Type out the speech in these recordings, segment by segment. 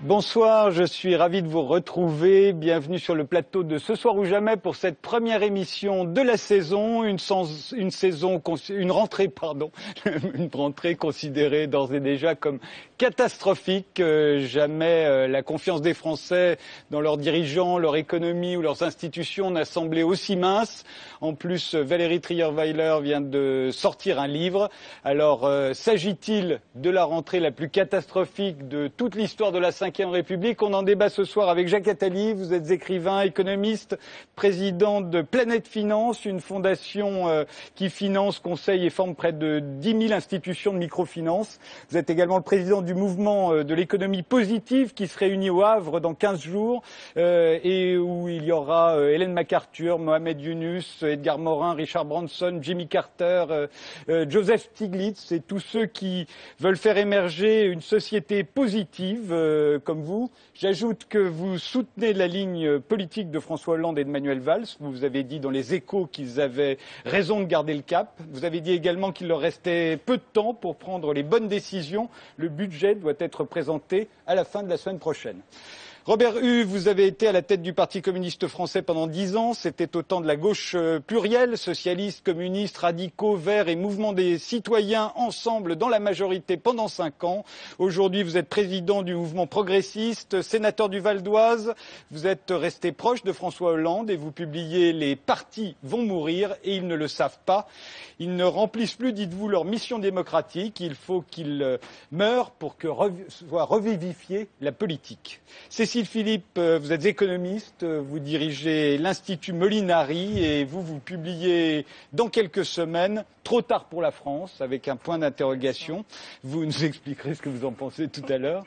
Bonsoir, je suis ravi de vous retrouver. Bienvenue sur le plateau de Ce soir ou jamais pour cette première émission de la saison, une rentrée considérée d'ores et déjà comme catastrophique. Jamais la confiance des Français dans leurs dirigeants, leur économie ou leurs institutions n'a semblé aussi mince. En plus, Valérie Trierweiler vient de sortir un livre. Alors, s'agit-il de la rentrée la plus catastrophique de toute l'histoire de la Ve République? On en débat ce soir avec Jacques Attali. Vous êtes écrivain, économiste, président de Planète Finance, une fondation qui finance, conseille et forme près de 10 000 institutions de microfinance. Vous êtes également le président du mouvement de l'économie positive qui se réunit au Havre dans 15 jours et où il y aura Hélène MacArthur, Mohamed Yunus, Edgar Morin, Richard Branson, Jimmy Carter, Joseph Stiglitz et tous ceux qui veulent faire émerger une société positive comme vous. J'ajoute que vous soutenez la ligne politique de François Hollande et de Manuel Valls. Vous avez dit dans les Échos qu'ils avaient raison de garder le cap. Vous avez dit également qu'il leur restait peu de temps pour prendre les bonnes décisions. Le budget doit être présenté à la fin de la semaine prochaine. Robert Hue, vous avez été à la tête du Parti communiste français pendant 10 ans. C'était au temps de la gauche plurielle, socialistes, communistes, radicaux, verts et mouvement des citoyens ensemble dans la majorité pendant 5 ans. Aujourd'hui, vous êtes président du mouvement progressiste, sénateur du Val d'Oise. Vous êtes resté proche de François Hollande et vous publiez « Les partis vont mourir et ils ne le savent pas ». Ils ne remplissent plus, dites-vous, leur mission démocratique. Il faut qu'ils meurent pour que soit revivifiée la politique. Cécile Philippe, vous êtes économiste, vous dirigez l'Institut Molinari et vous publiez dans quelques semaines « Trop tard pour la France » avec un point d'interrogation. Vous nous expliquerez ce que vous en pensez tout à l'heure.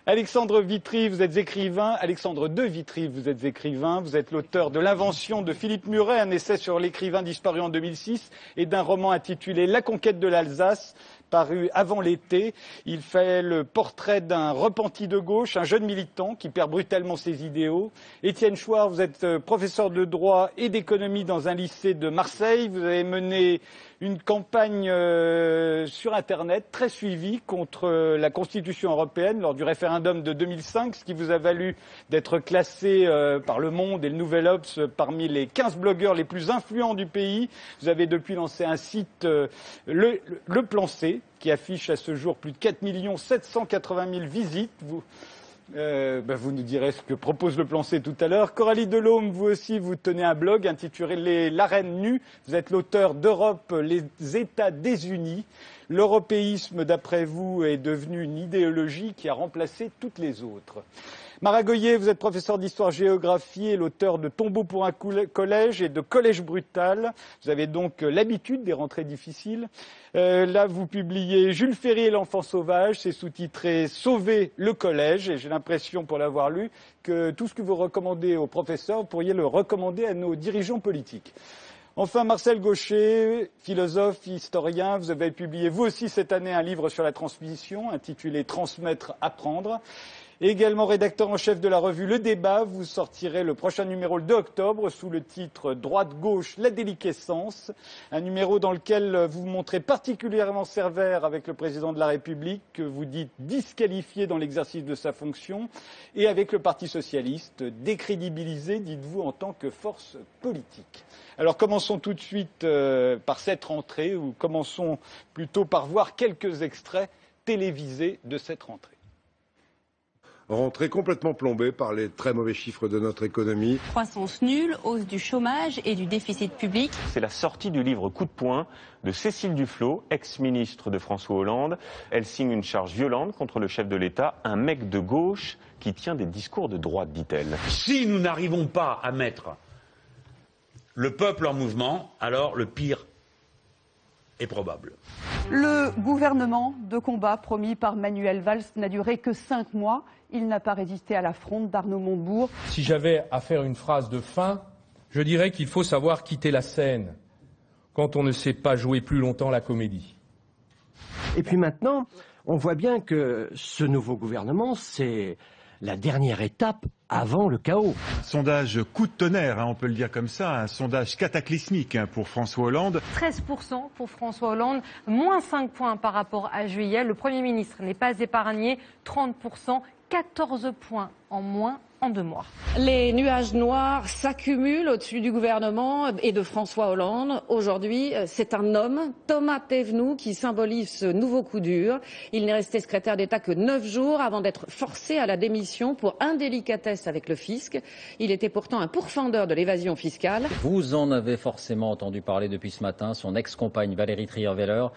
Alexandre Vitry, vous êtes écrivain. Alexandre de Vitry, vous êtes écrivain. Vous êtes l'auteur de L'invention de Philippe Muret, un essai sur l'écrivain disparu en 2006 et d'un roman intitulé La conquête de l'Alsace, paru avant l'été. Il fait le portrait d'un repenti de gauche, un jeune militant qui perd brutalement ses idéaux. Étienne Chouard, vous êtes professeur de droit et d'économie dans un lycée de Marseille. Vous avez mené une campagne sur Internet très suivie contre la Constitution européenne lors du référendum de 2005, ce qui vous a valu d'être classé par Le Monde et le Nouvel Obs parmi les 15 blogueurs les plus influents du pays. Vous avez depuis lancé un site, le Plan C, qui affiche à ce jour plus de 4 780 000 visites. Vous nous direz ce que propose le Plan C tout à l'heure. Coralie Delhomme, vous aussi, vous tenez un blog intitulé La Reine nue. Vous êtes l'auteur d'Europe, les États désunis. L'européisme, d'après vous, est devenu une idéologie qui a remplacé toutes les autres. Mara Goyer, vous êtes professeur d'histoire-géographie et l'auteur de Tombeau pour un collège et de Collège brutal. Vous avez donc l'habitude des rentrées difficiles. Là, vous publiez Jules Ferry et l'enfant sauvage. C'est sous-titré Sauver le collège. Et j'ai l'impression, pour l'avoir lu, que tout ce que vous recommandez aux professeurs, vous pourriez le recommander à nos dirigeants politiques. Enfin, Marcel Gaucher, philosophe, historien, vous avez publié vous aussi cette année un livre sur la transmission intitulé Transmettre, apprendre. Également rédacteur en chef de la revue Le Débat, vous sortirez le prochain numéro le 2 octobre sous le titre Droite-gauche, la déliquescence, un numéro dans lequel vous vous montrez particulièrement sévère avec le président de la République, que vous dites disqualifié dans l'exercice de sa fonction, et avec le Parti socialiste, décrédibilisé, dites-vous, en tant que force politique. Alors commençons tout de suite par cette rentrée, ou commençons plutôt par voir quelques extraits télévisés de cette rentrée. Rentrée complètement plombée par les très mauvais chiffres de notre économie. Croissance nulle, hausse du chômage et du déficit public. C'est la sortie du livre Coup de poing de Cécile Duflot, ex-ministre de François Hollande. Elle signe une charge violente contre le chef de l'État, un mec de gauche qui tient des discours de droite, dit-elle. Si nous n'arrivons pas à mettre le peuple en mouvement, alors le pire est probable. Le gouvernement de combat promis par Manuel Valls n'a duré que 5 mois. Il n'a pas résisté à la fronde d'Arnaud Montebourg. Si j'avais à faire une phrase de fin, je dirais qu'il faut savoir quitter la scène quand on ne sait pas jouer plus longtemps la comédie. Et puis maintenant, on voit bien que ce nouveau gouvernement, c'est la dernière étape avant le chaos. Sondage coup de tonnerre, on peut le dire comme ça, un sondage cataclysmique pour François Hollande. 13% pour François Hollande, moins 5 points par rapport à juillet. Le Premier ministre n'est pas épargné, 30%, 14 points en moins en 2 mois. Les nuages noirs s'accumulent au-dessus du gouvernement et de François Hollande. Aujourd'hui, c'est un homme, Thomas Thévenoud, qui symbolise ce nouveau coup dur. Il n'est resté secrétaire d'État que 9 jours avant d'être forcé à la démission pour indélicatesse avec le fisc. Il était pourtant un pourfendeur de l'évasion fiscale. Vous en avez forcément entendu parler depuis ce matin. Son ex-compagne Valérie Trierweiler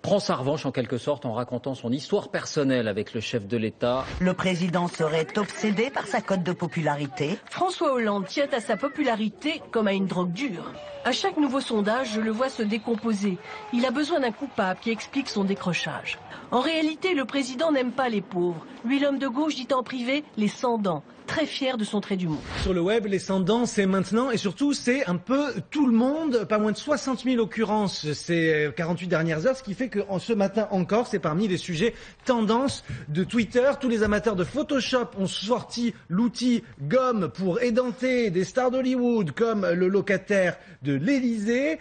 prend sa revanche en quelque sorte en racontant son histoire personnelle avec le chef de l'État. Le président serait obsédé par sa cote de popularité. François Hollande tient à sa popularité comme à une drogue dure. À chaque nouveau sondage, je le vois se décomposer. Il a besoin d'un coupable qui explique son décrochage. En réalité, le président n'aime pas les pauvres. Lui, l'homme de gauche, dit en privé les sans-dents. Très fier de son trait d'humour. Sur le web, les sans-dents, c'est maintenant et surtout, c'est un peu tout le monde. Pas moins de 60 000 occurrences ces 48 dernières heures, ce qui fait que ce matin encore, c'est parmi les sujets tendance de Twitter. Tous les amateurs de Photoshop ont sorti l'outil gomme pour édenter des stars d'Hollywood comme le locataire de l'Élysée.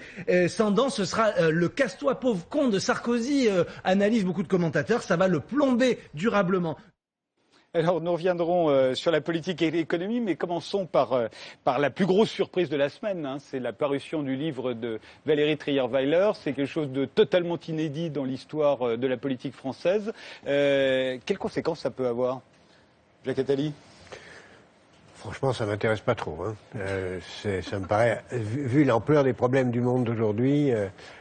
Sans-dents, ce sera le casse-toi pauvre con de Sarkozy, analyse beaucoup de commentateurs. Ça va le plomber durablement. Alors nous reviendrons sur la politique et l'économie, mais commençons par la plus grosse surprise de la semaine. Hein. C'est la parution du livre de Valérie Trierweiler. C'est quelque chose de totalement inédit dans l'histoire de la politique française. Quelles conséquences ça peut avoir, Jacques Attali ? Franchement, ça m'intéresse pas trop. Hein. Ça me paraît, vu l'ampleur des problèmes du monde d'aujourd'hui,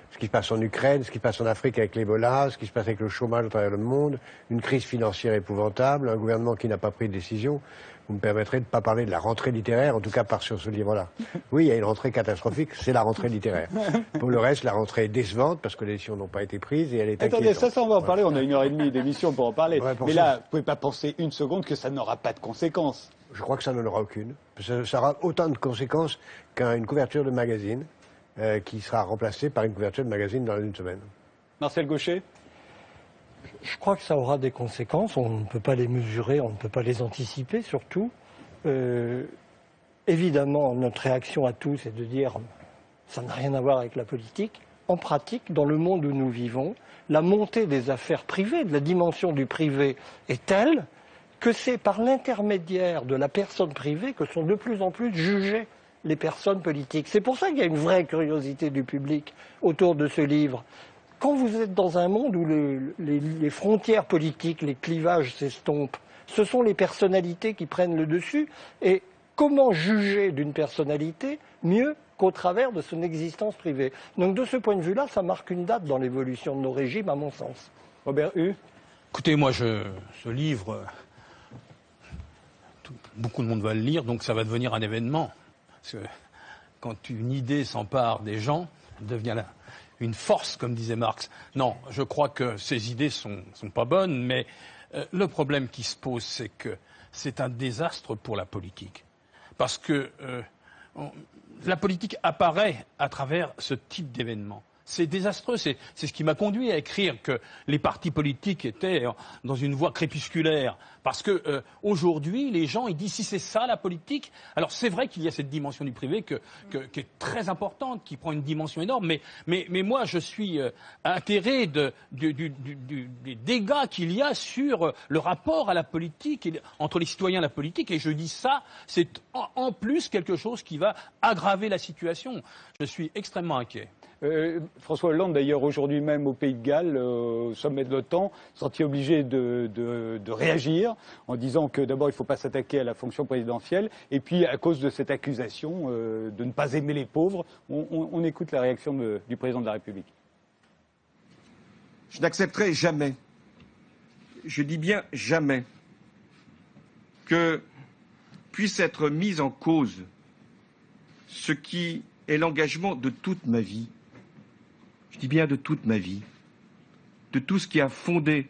ce qui se passe en Ukraine, ce qui se passe en Afrique avec l'Ebola, ce qui se passe avec le chômage à travers le monde, une crise financière épouvantable, un gouvernement qui n'a pas pris de décision. Vous me permettrez de ne pas parler de la rentrée littéraire, en tout cas pas sur ce livre-là. Oui, il y a une rentrée catastrophique, c'est la rentrée littéraire. Pour le reste, la rentrée est décevante parce que les décisions n'ont pas été prises et elle est inquiétante. Attendez, ça on va en parler, on a 1h30 d'émission pour en parler. Ouais, mais là, vous ne pouvez pas penser une seconde que ça n'aura pas de conséquences. Je crois que ça n'en aura aucune. Ça aura autant de conséquences qu'une couverture de magazine qui sera remplacée par une couverture de magazine dans une semaine. Marcel Gauchet ? Je crois que ça aura des conséquences, on ne peut pas les mesurer, on ne peut pas les anticiper surtout. Évidemment, notre réaction à tout, c'est de dire ça n'a rien à voir avec la politique. En pratique, dans le monde où nous vivons, la montée des affaires privées, de la dimension du privé est telle que c'est par l'intermédiaire de la personne privée que sont de plus en plus jugées les personnes politiques. C'est pour ça qu'il y a une vraie curiosité du public autour de ce livre. Quand vous êtes dans un monde où les frontières politiques, les clivages s'estompent, ce sont les personnalités qui prennent le dessus. Et comment juger d'une personnalité mieux qu'au travers de son existence privée? Donc de ce point de vue-là, ça marque une date dans l'évolution de nos régimes, à mon sens. Robert Hue ? Écoutez, moi, ce livre, beaucoup de monde va le lire, donc ça va devenir un événement. Parce que quand une idée s'empare des gens, elle devient là. Une force, comme disait Marx. Non, je crois que ces idées sont pas bonnes, mais le problème qui se pose, c'est que c'est un désastre pour la politique. Parce que la politique apparaît à travers ce type d'événement. C'est désastreux, c'est ce qui m'a conduit à écrire que les partis politiques étaient dans une voie crépusculaire. Parce que aujourd'hui, les gens, ils disent si c'est ça la politique. Alors c'est vrai qu'il y a cette dimension du privé qui est très importante, qui prend une dimension énorme. Mais moi, je suis atterré des dégâts qu'il y a sur le rapport à la politique, entre les citoyens et la politique. Et je dis ça, c'est en plus quelque chose qui va aggraver la situation. Je suis extrêmement inquiet. François Hollande, d'ailleurs, aujourd'hui même au Pays de Galles, au sommet de l'OTAN, senti obligé de réagir en disant que d'abord il ne faut pas s'attaquer à la fonction présidentielle et puis à cause de cette accusation de ne pas aimer les pauvres. On écoute la réaction du président de la République. Je n'accepterai jamais, je dis bien jamais, que puisse être mis en cause ce qui est l'engagement de toute ma vie. Je dis bien de toute ma vie, de tout ce qui a fondé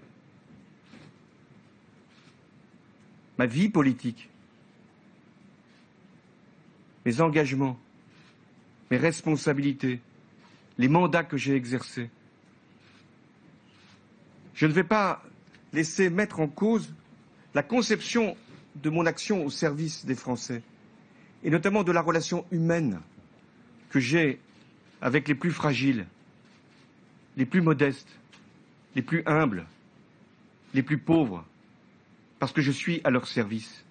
ma vie politique, mes engagements, mes responsabilités, les mandats que j'ai exercés. Je ne vais pas laisser mettre en cause la conception de mon action au service des Français, et notamment de la relation humaine que j'ai avec les plus fragiles, les plus modestes, les plus humbles, les plus pauvres, parce que je suis à leur service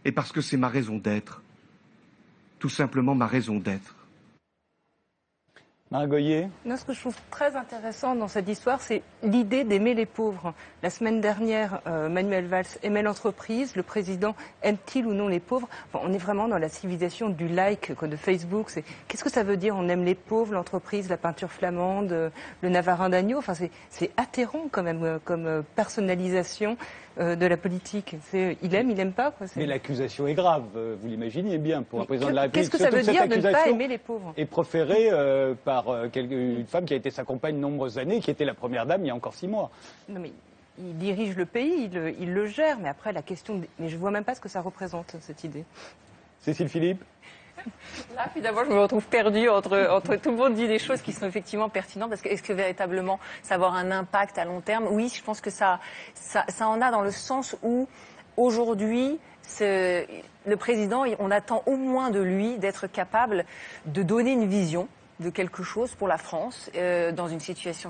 et parce que c'est ma raison d'être. Tout simplement ma raison d'être. Margoyer. Non, ce que je trouve très intéressant dans cette histoire, c'est l'idée d'aimer les pauvres. La semaine dernière, Manuel Valls aimait l'entreprise. Le président aime-t-il ou non les pauvres? Enfin, on est vraiment dans la civilisation du like de Facebook. Qu'est-ce que ça veut dire? On aime les pauvres, l'entreprise, la peinture flamande, le navarin d'agneau. Enfin, c'est atterrant quand même comme personnalisation de la politique. Il aime pas. Quoi. Mais l'accusation est grave, vous l'imaginez bien, pour un président de la République. Qu'est-ce que ça veut dire de ne pas aimer les pauvres? Est proférée par une femme qui a été sa compagne de nombreuses années, qui était la première dame il y a encore 6 mois. Non, mais il dirige le pays, il le gère, mais après la question... Mais je vois même pas ce que ça représente, cette idée. Cécile Philippe. Là, finalement, je me retrouve perdue entre tout le monde dit des choses qui sont effectivement pertinentes, parce que est-ce que véritablement ça va avoir un impact à long terme? Oui, je pense que ça en a, dans le sens où aujourd'hui, le président, on attend au moins de lui d'être capable de donner une vision de quelque chose pour la France dans une situation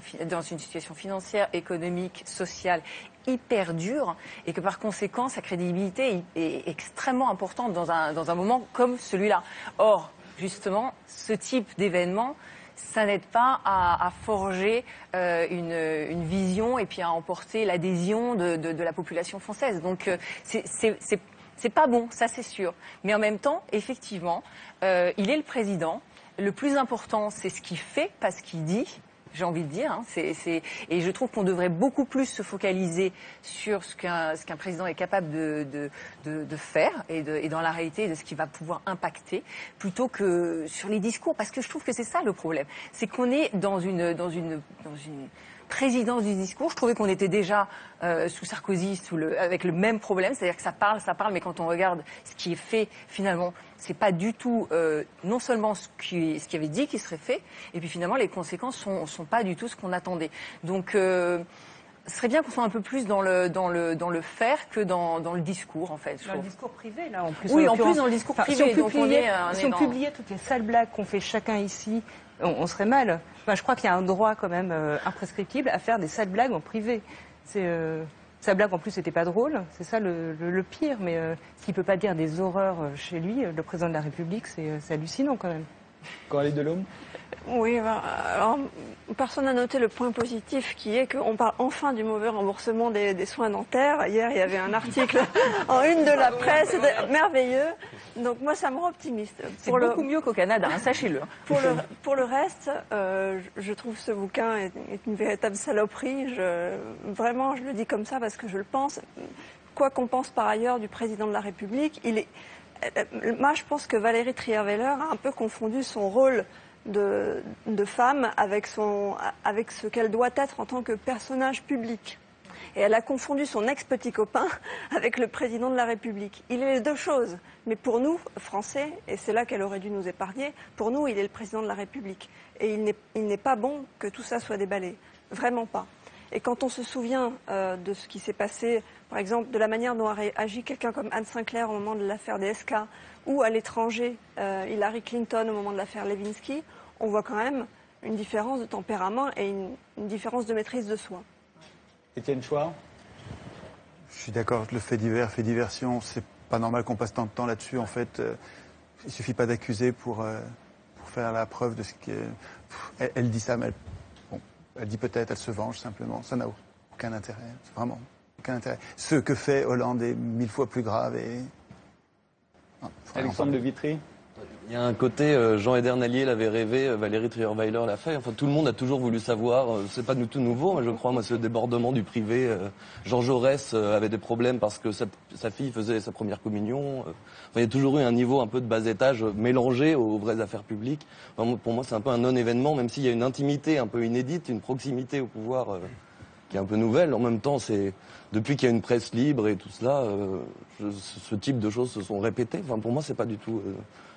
financière, économique, sociale hyper dure, et que par conséquent sa crédibilité est extrêmement importante dans un moment comme celui-là. Or, justement, ce type d'événement, ça n'aide pas à forger une vision et puis à emporter l'adhésion de la population française. Donc c'est pas bon, ça c'est sûr. Mais en même temps, effectivement, il est le président. Le plus important, c'est ce qu'il fait, pas ce qu'il dit. J'ai envie de dire, et je trouve qu'on devrait beaucoup plus se focaliser sur ce qu'un président est capable de faire et dans la réalité de ce qu'il va pouvoir impacter, plutôt que sur les discours, parce que je trouve que c'est ça le problème, c'est qu'on est dans une présidence du discours. Je trouvais qu'on était déjà sous Sarkozy avec le même problème, c'est-à-dire que ça parle, mais quand on regarde ce qui est fait, finalement, c'est pas du tout non seulement ce qui avait dit qui serait fait, et puis finalement les conséquences sont pas du tout ce qu'on attendait. Donc ce serait bien qu'on soit un peu plus dans le faire que dans le discours, en fait. Dans le discours privé, là, en plus. Oui, en plus dans le discours privé. Si on publiait toutes les sales blagues qu'on fait chacun ici, on serait mal. Enfin, je crois qu'il y a un droit quand même imprescriptible à faire des sales blagues en privé. Sa blague en plus n'était pas drôle, c'est ça le pire. Mais s'il peut pas dire des horreurs chez lui, le président de la République, c'est hallucinant quand même. Coralie Delhomme. Oui, alors personne n'a noté le point positif qui est qu'on parle enfin du mauvais remboursement des soins dentaires. Hier, il y avait un article en une de la presse, merveilleux. Donc moi, ça me rend optimiste. C'est beaucoup mieux qu'au Canada, sachez-le. Pour le reste, je trouve ce bouquin est une véritable saloperie. Vraiment, je le dis comme ça parce que je le pense. Quoi qu'on pense par ailleurs du président de la République, moi, je pense que Valérie Trierweiler a un peu confondu son rôle de femme avec ce qu'elle doit être en tant que personnage public. Et elle a confondu son ex-petit copain avec le président de la République. Il est les deux choses. Mais pour nous, Français, et c'est là qu'elle aurait dû nous épargner, pour nous, il est le président de la République. Et il n'est pas bon que tout ça soit déballé. Vraiment pas. Et quand on se souvient de ce qui s'est passé, par exemple, de la manière dont a agi quelqu'un comme Anne Sinclair au moment de l'affaire DSK, ou à l'étranger, Hillary Clinton au moment de l'affaire Lewinsky, on voit quand même une différence de tempérament et une différence de maîtrise de soi. Étienne Chouard. Je suis d'accord, le fait divers, fait diversion, c'est pas normal qu'on passe tant de temps là-dessus. En fait, il suffit pas d'accuser pour faire la preuve de ce qu'elle elle dit ça, mais elle dit peut-être, elle se venge simplement. Ça n'a aucun intérêt, vraiment aucun intérêt. Ce que fait Hollande est 1000 fois plus grave et... Non, Alexandre de Vitry. Il y a un côté, Jean Edernalier l'avait rêvé, Valérie Trierweiler l'a fait. Enfin, tout le monde a toujours voulu savoir. C'est pas du tout nouveau, moi, je crois, ce débordement du privé. Jean Jaurès avait des problèmes parce que sa fille faisait sa première communion. Enfin, il y a toujours eu un niveau un peu de bas étage mélangé aux vraies affaires publiques. Enfin, pour moi, c'est un peu un non-événement, même s'il y a une intimité un peu inédite, une proximité au pouvoir qui est un peu nouvelle. En même temps, c'est depuis qu'il y a une presse libre et tout cela, ce type de choses se sont répétées. Enfin, pour moi, c'est pas du tout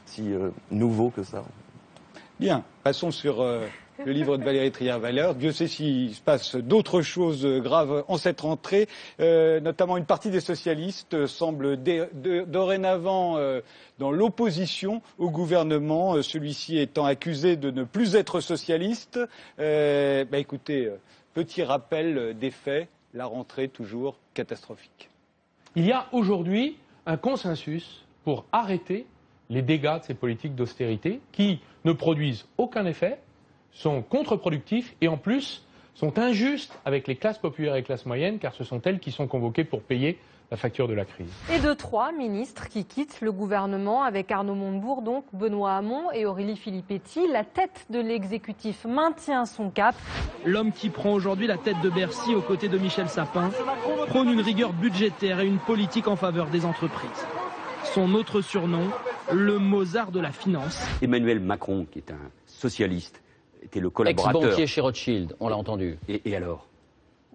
si nouveau que ça. Bien, passons sur le livre de Valérie Trierweiler. Dieu sait s'il se passe d'autres choses graves en cette rentrée. Notamment une partie des socialistes semble dorénavant dans l'opposition au gouvernement, celui-ci étant accusé de ne plus être socialiste. Écoutez, petit rappel des faits, la rentrée toujours catastrophique. Il y a aujourd'hui un consensus pour arrêter les dégâts de ces politiques d'austérité qui ne produisent aucun effet, sont contre-productifs et en plus sont injustes avec les classes populaires et classes moyennes car ce sont elles qui sont convoquées pour payer la facture de la crise. Et de 3 ministres qui quittent le gouvernement avec Arnaud Montebourg, donc Benoît Hamon et Aurélie Filippetti. La tête de l'exécutif maintient son cap. L'homme qui prend aujourd'hui la tête de Bercy aux côtés de Michel Sapin prône une rigueur budgétaire et une politique en faveur des entreprises. Son autre surnom, le Mozart de la finance. Emmanuel Macron, qui est un socialiste, était le collaborateur. Ex-banquier chez Rothschild, on l'a entendu. Et alors?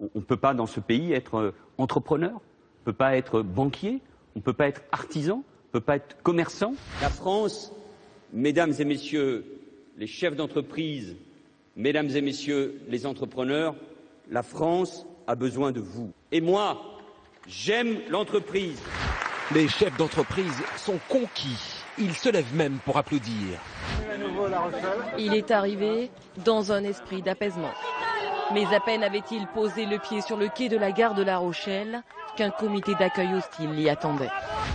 On ne peut pas dans ce pays être entrepreneur, on ne peut pas être banquier, on ne peut pas être artisan, on ne peut pas être commerçant. La France, mesdames et messieurs les chefs d'entreprise, mesdames et messieurs les entrepreneurs, la France a besoin de vous. Et moi, j'aime l'entreprise. Les chefs d'entreprise sont conquis. Ils se lèvent même pour applaudir. Il est arrivé dans un esprit d'apaisement. Mais à peine avait-il posé le pied sur le quai de la gare de La Rochelle qu'un comité d'accueil hostile l'y attendait.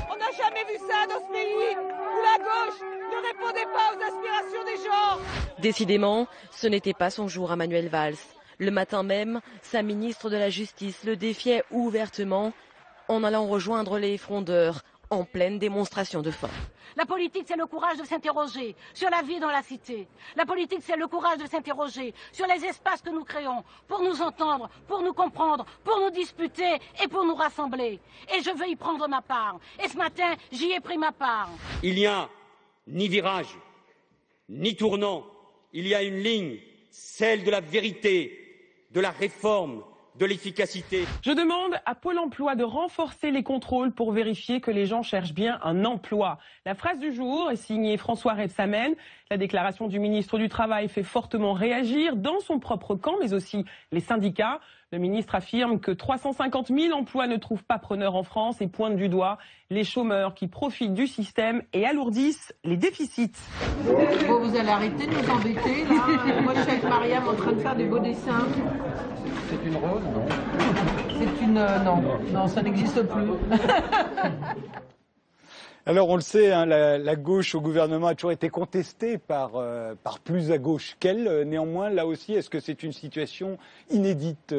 On n'a jamais vu ça dans ce pays où la gauche ne répondait pas aux aspirations des gens. Décidément, ce n'était pas son jour à Manuel Valls. Le matin même, sa ministre de la Justice le défiait ouvertement en allant rejoindre les frondeurs en pleine démonstration de faim. La politique, c'est le courage de s'interroger sur la vie dans la cité. La politique, c'est le courage de s'interroger sur les espaces que nous créons pour nous entendre, pour nous comprendre, pour nous disputer et pour nous rassembler. Et je veux y prendre ma part. Et ce matin, j'y ai pris ma part. Il n'y a ni virage, ni tournant. Il y a une ligne, celle de la vérité, de la réforme, de l'efficacité. Je demande à Pôle emploi de renforcer les contrôles pour vérifier que les gens cherchent bien un emploi. La phrase du jour est signée François Rebsamen. La déclaration du ministre du Travail fait fortement réagir dans son propre camp, mais aussi les syndicats. Le ministre affirme que 350 000 emplois ne trouvent pas preneur en France et pointe du doigt les chômeurs qui profitent du système et alourdissent les déficits. Bon, vous allez arrêter de nous embêter, là. Moi, je suis avec Mariam en train de faire des beaux dessins. C'est une rose, non? C'est une... non, ça n'existe plus. Alors on le sait, hein, la gauche au gouvernement a toujours été contestée par plus à gauche qu'elle. Néanmoins, là aussi, est-ce que c'est une situation inédite,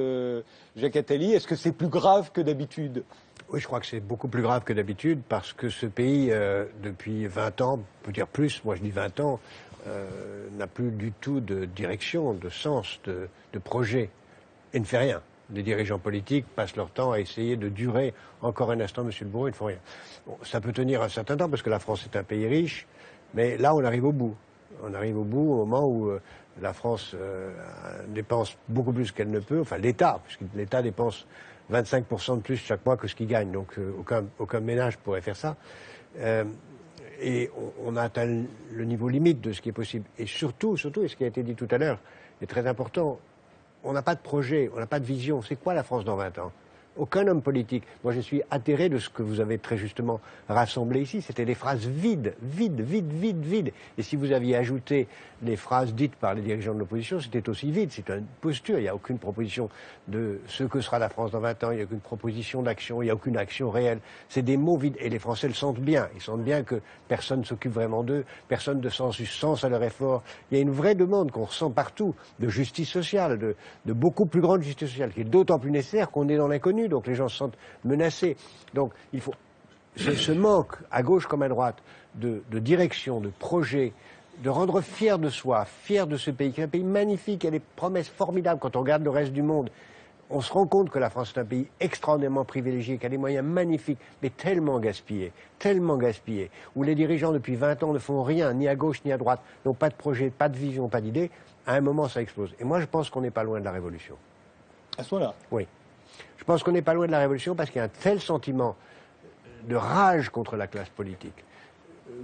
Jacques Attali? Est-ce que c'est plus grave que d'habitude? Oui, je crois que c'est beaucoup plus grave que d'habitude parce que ce pays, depuis 20 ans, on peut dire plus, moi je dis 20 ans, n'a plus du tout de direction, de sens, de projet et ne fait rien. Les dirigeants politiques passent leur temps à essayer de durer encore un instant, monsieur le Bourreau, ils ne font rien. Bon, ça peut tenir un certain temps parce que la France est un pays riche, mais là on arrive au bout. On arrive au bout au moment où la France dépense beaucoup plus qu'elle ne peut, enfin l'État, puisque l'État dépense 25% de plus chaque mois que ce qu'il gagne, donc aucun ménage pourrait faire ça. Et on a atteint le niveau limite de ce qui est possible. Et surtout, et ce qui a été dit tout à l'heure est très important, on n'a pas de projet, on n'a pas de vision. C'est quoi la France dans 20 ans? Aucun homme politique. Moi, je suis atterré de ce que vous avez très justement rassemblé ici. C'était des phrases vides. Et si vous aviez ajouté les phrases dites par les dirigeants de l'opposition, c'était aussi vide. C'est une posture. Il n'y a aucune proposition de ce que sera la France dans 20 ans. Il n'y a aucune proposition d'action. Il n'y a aucune action réelle. C'est des mots vides. Et les Français le sentent bien. Ils sentent bien que personne ne s'occupe vraiment d'eux. Personne ne sens à leur effort. Il y a une vraie demande qu'on ressent partout de justice sociale, de beaucoup plus grande justice sociale, qui est d'autant plus nécessaire qu'on est dans l'inconnu. Donc les gens se sentent menacés. Donc il faut ce manque, à gauche comme à droite, de direction, de projet, de rendre fier de soi, fier de ce pays, qui est un pays magnifique, qui a des promesses formidables. Quand on regarde le reste du monde, on se rend compte que la France est un pays extraordinairement privilégié, qui a des moyens magnifiques, mais tellement gaspillés, où les dirigeants depuis 20 ans ne font rien, ni à gauche ni à droite, n'ont pas de projet, pas de vision, pas d'idée. À un moment, ça explose. Et moi, je pense qu'on n'est pas loin de la révolution. À ce moment-là? Oui. Je pense qu'on n'est pas loin de la révolution parce qu'il y a un tel sentiment de rage contre la classe politique,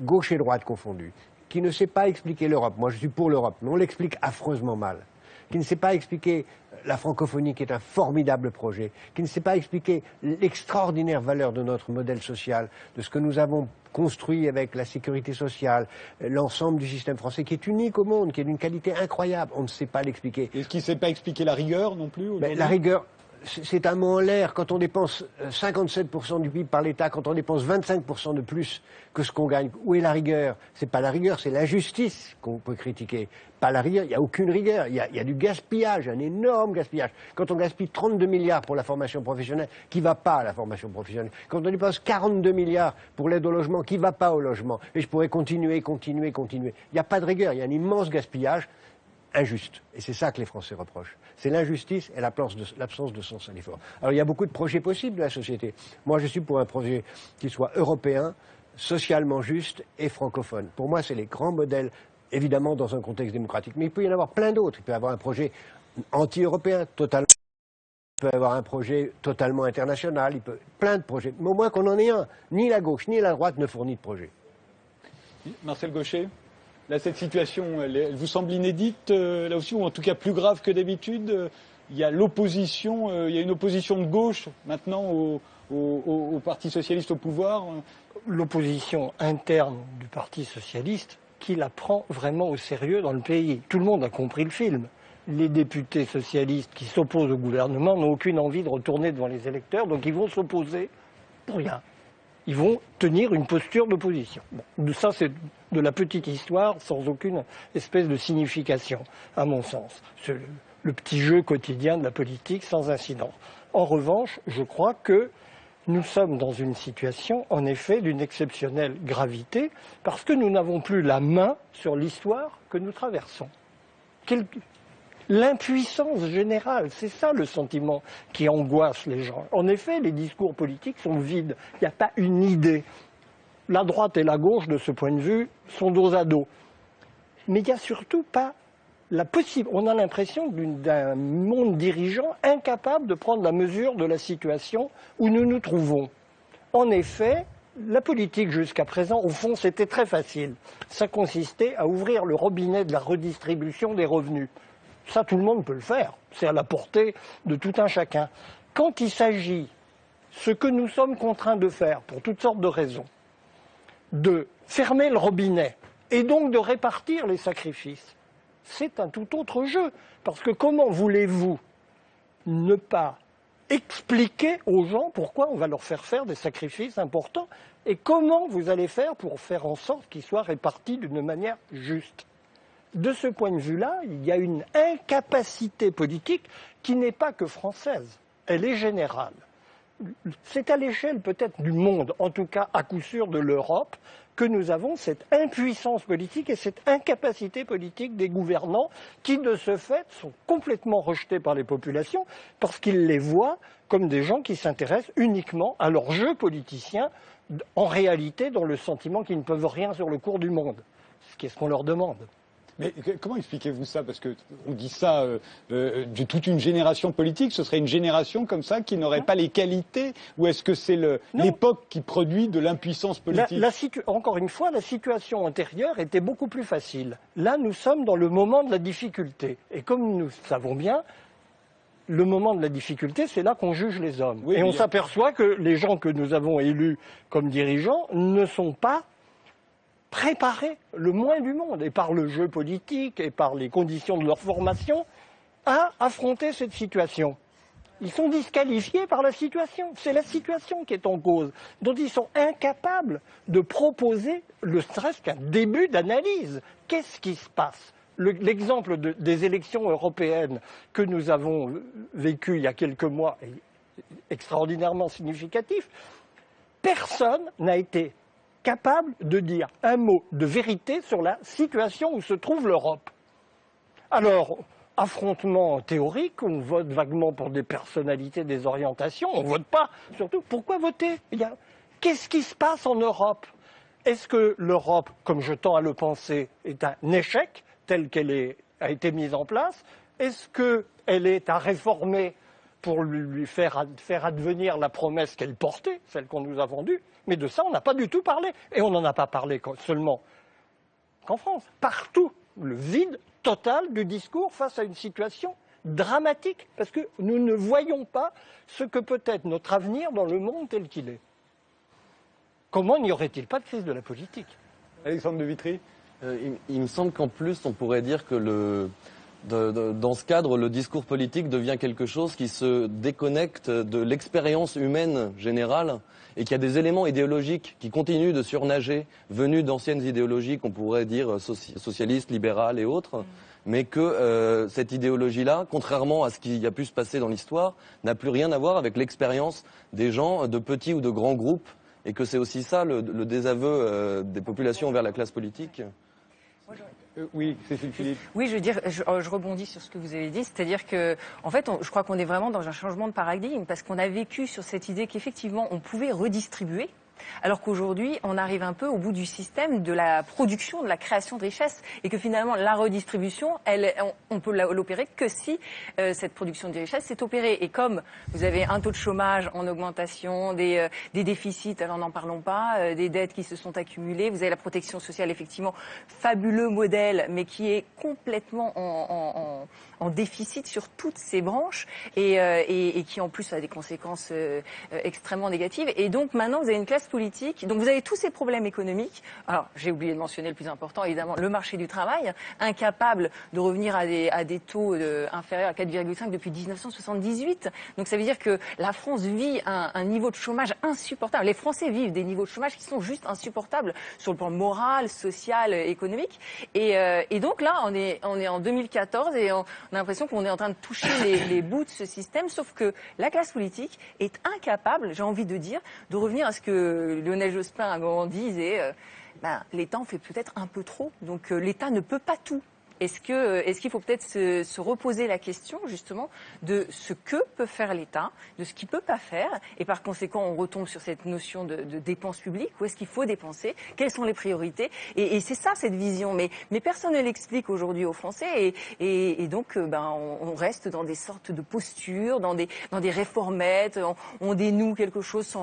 gauche et droite confondues, qui ne sait pas expliquer l'Europe. Moi, je suis pour l'Europe, mais on l'explique affreusement mal. Qui ne sait pas expliquer la francophonie, qui est un formidable projet, qui ne sait pas expliquer l'extraordinaire valeur de notre modèle social, de ce que nous avons construit avec la sécurité sociale, l'ensemble du système français, qui est unique au monde, qui est d'une qualité incroyable. On ne sait pas l'expliquer. Est-ce qu'il ne sait pas expliquer la rigueur non plus? La rigueur... c'est un mot en l'air. Quand on dépense 57% du PIB par l'État, quand on dépense 25% de plus que ce qu'on gagne, où est la rigueur? C'est pas la rigueur, c'est l'injustice qu'on peut critiquer. Pas la rigueur, il n'y a aucune rigueur. Il y a du gaspillage, un énorme gaspillage. Quand on gaspille 32 milliards pour la formation professionnelle, qui ne va pas à la formation professionnelle. Quand on dépense 42 milliards pour l'aide au logement, qui ne va pas au logement. Et je pourrais continuer. Il n'y a pas de rigueur, il y a un immense gaspillage injuste. Et c'est ça que les Français reprochent. C'est l'injustice et l'absence de sens à l'effort. Alors il y a beaucoup de projets possibles de la société. Moi je suis pour un projet qui soit européen, socialement juste et francophone. Pour moi c'est les grands modèles, évidemment dans un contexte démocratique. Mais il peut y en avoir plein d'autres. Il peut y avoir un projet anti-européen, totalement. Il peut y avoir un projet totalement international. Plein de projets. Mais au moins qu'on en ait un. Ni la gauche ni la droite ne fournit de projet. Marcel Gauchet, là, cette situation, elle vous semble inédite, là aussi, ou en tout cas plus grave que d'habitude. Il y a l'opposition, il y a une opposition de gauche maintenant au Parti socialiste au pouvoir. L'opposition interne du Parti socialiste qui la prend vraiment au sérieux dans le pays. Tout le monde a compris le film. Les députés socialistes qui s'opposent au gouvernement n'ont aucune envie de retourner devant les électeurs, donc ils vont s'opposer pour rien. Ils vont tenir une posture d'opposition. Bon, ça, c'est de la petite histoire sans aucune espèce de signification, à mon sens. C'est le petit jeu quotidien de la politique sans incidence. En revanche, je crois que nous sommes dans une situation, en effet, d'une exceptionnelle gravité, parce que nous n'avons plus la main sur l'histoire que nous traversons. L'impuissance générale, c'est ça le sentiment qui angoisse les gens. En effet, les discours politiques sont vides. Il n'y a pas une idée. La droite et la gauche, de ce point de vue, sont dos à dos. Mais il n'y a surtout pas la possibilité. On a l'impression d'un monde dirigeant incapable de prendre la mesure de la situation où nous nous trouvons. En effet, la politique jusqu'à présent, au fond, c'était très facile. Ça consistait à ouvrir le robinet de la redistribution des revenus. Ça, tout le monde peut le faire. C'est à la portée de tout un chacun. Quand il s'agit, ce que nous sommes contraints de faire, pour toutes sortes de raisons, de fermer le robinet et donc de répartir les sacrifices, c'est un tout autre jeu. Parce que comment voulez-vous ne pas expliquer aux gens pourquoi on va leur faire des sacrifices importants et comment vous allez faire pour faire en sorte qu'ils soient répartis d'une manière juste? De ce point de vue-là, il y a une incapacité politique qui n'est pas que française, elle est générale. C'est à l'échelle peut-être du monde, en tout cas à coup sûr de l'Europe, que nous avons cette impuissance politique et cette incapacité politique des gouvernants qui, de ce fait, sont complètement rejetés par les populations parce qu'ils les voient comme des gens qui s'intéressent uniquement à leur jeu politicien, en réalité dans le sentiment qu'ils ne peuvent rien sur le cours du monde, ce qui est ce qu'on leur demande. Mais comment expliquez-vous ça? Parce qu'on dit ça de toute une génération politique, ce serait une génération comme ça qui n'aurait pas les qualités? Ou est-ce que c'est l'époque qui produit de l'impuissance politique? Encore une fois, la situation antérieure était beaucoup plus facile. Là, nous sommes dans le moment de la difficulté. Et comme nous savons bien, le moment de la difficulté, c'est là qu'on juge les hommes. Oui, et on s'aperçoit que les gens que nous avons élus comme dirigeants ne sont pas préparer le moins du monde, et par le jeu politique, et par les conditions de leur formation, à affronter cette situation. Ils sont disqualifiés par la situation. C'est la situation qui est en cause, dont ils sont incapables de proposer le stress qu'un début d'analyse. Qu'est-ce qui se passe? L'exemple des élections européennes que nous avons vécues il y a quelques mois est extraordinairement significatif. Personne n'a été capable de dire un mot de vérité sur la situation où se trouve l'Europe. Alors, affrontement théorique, on vote vaguement pour des personnalités, des orientations, on ne vote pas, surtout, pourquoi voter? Qu'est-ce qui se passe en Europe? Est-ce que l'Europe, comme je tends à le penser, est un échec tel qu'elle a été mise en place? Est-ce qu'elle est à réformer pour lui faire advenir la promesse qu'elle portait, celle qu'on nous a vendue? Mais de ça, on n'a pas du tout parlé. Et on n'en a pas parlé seulement qu'en France. Partout, le vide total du discours face à une situation dramatique. Parce que nous ne voyons pas ce que peut être notre avenir dans le monde tel qu'il est. Comment n'y aurait-il pas de crise de la politique? Alexandre de Vitry. Il me semble qu'en plus, on pourrait dire que Dans ce cadre, le discours politique devient quelque chose qui se déconnecte de l'expérience humaine générale et qui a des éléments idéologiques qui continuent de surnager, venus d'anciennes idéologies qu'on pourrait dire socialistes, libérales et autres, mais que cette idéologie-là, contrairement à ce qui a pu se passer dans l'histoire, n'a plus rien à voir avec l'expérience des gens de petits ou de grands groupes, et que c'est aussi ça le désaveu des populations envers la classe politique. Oui, Cécile Philippe. Oui, je veux dire, je rebondis sur ce que vous avez dit, c'est-à-dire que, en fait, je crois qu'on est vraiment dans un changement de paradigme, parce qu'on a vécu sur cette idée qu'effectivement, on pouvait redistribuer. Alors qu'aujourd'hui, on arrive un peu au bout du système de la production, de la création de richesses, et que finalement, la redistribution, on peut l'opérer que si cette production de richesses s'est opérée. Et comme vous avez un taux de chômage en augmentation, des déficits, alors n'en parlons pas, des dettes qui se sont accumulées, vous avez la protection sociale, effectivement, fabuleux modèle, mais qui est complètement en déficit sur toutes ces branches, et qui en plus a des conséquences extrêmement négatives. Et donc maintenant, vous avez une classe politique, donc vous avez tous ces problèmes économiques. Alors, j'ai oublié de mentionner le plus important, évidemment, le marché du travail, incapable de revenir à des taux inférieurs à 4,5 depuis 1978. Donc ça veut dire que la France vit un niveau de chômage insupportable. Les Français vivent des niveaux de chômage qui sont juste insupportables sur le plan moral, social, économique. Et donc là, on est en 2014 et on a l'impression qu'on est en train de toucher les bouts de ce système, sauf que la classe politique est incapable, j'ai envie de dire, de revenir à ce que Lionel Jospin à un moment disait, l'État en fait peut-être un peu trop, donc l'État ne peut pas tout. Est-ce qu'il faut peut-être se reposer la question, justement, de ce que peut faire l'État, de ce qu'il ne peut pas faire, et par conséquent, on retombe sur cette notion de dépenses publiques, où est-ce qu'il faut dépenser, quelles sont les priorités, et c'est ça, cette vision. Mais personne ne l'explique aujourd'hui aux Français, et donc, on reste dans des sortes de postures, dans des réformettes, on dénoue quelque chose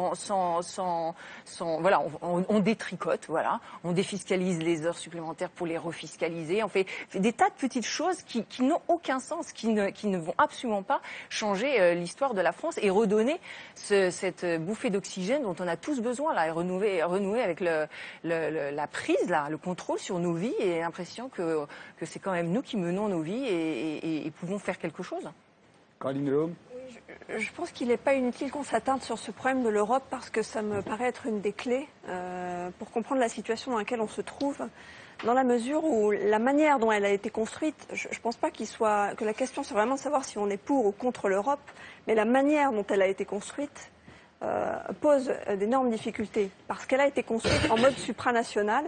voilà, on détricote, voilà, on défiscalise les heures supplémentaires pour les refiscaliser, on fait des tas de petites choses qui n'ont aucun sens, qui ne vont absolument pas changer l'histoire de la France et redonner cette bouffée d'oxygène dont on a tous besoin, là, et renouer avec la prise, là, le contrôle sur nos vies, et l'impression que c'est quand même nous qui menons nos vies et pouvons faire quelque chose. Caroline Delhomme. Je pense qu'il n'est pas inutile qu'on s'attarde sur ce problème de l'Europe, parce que ça me paraît être une des clés pour comprendre la situation dans laquelle on se trouve. Dans la mesure où la manière dont elle a été construite, je ne pense pas que la question soit vraiment de savoir si on est pour ou contre l'Europe, mais la manière dont elle a été construite pose d'énormes difficultés, parce qu'elle a été construite en mode supranational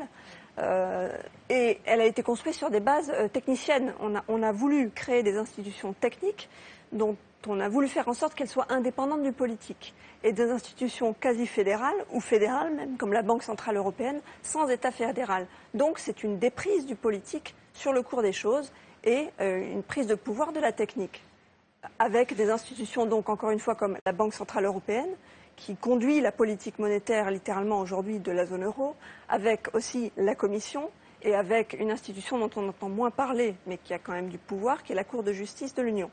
et elle a été construite sur des bases techniciennes. On a voulu créer des institutions techniques dont on a voulu faire en sorte qu'elles soient indépendantes du politique, et des institutions quasi fédérales, ou fédérales même, comme la Banque Centrale Européenne, sans État fédéral. Donc c'est une déprise du politique sur le cours des choses, et une prise de pouvoir de la technique. Avec des institutions, donc encore une fois, comme la Banque Centrale Européenne, qui conduit la politique monétaire littéralement aujourd'hui de la zone euro, avec aussi la Commission, et avec une institution dont on entend moins parler, mais qui a quand même du pouvoir, qui est la Cour de justice de l'Union,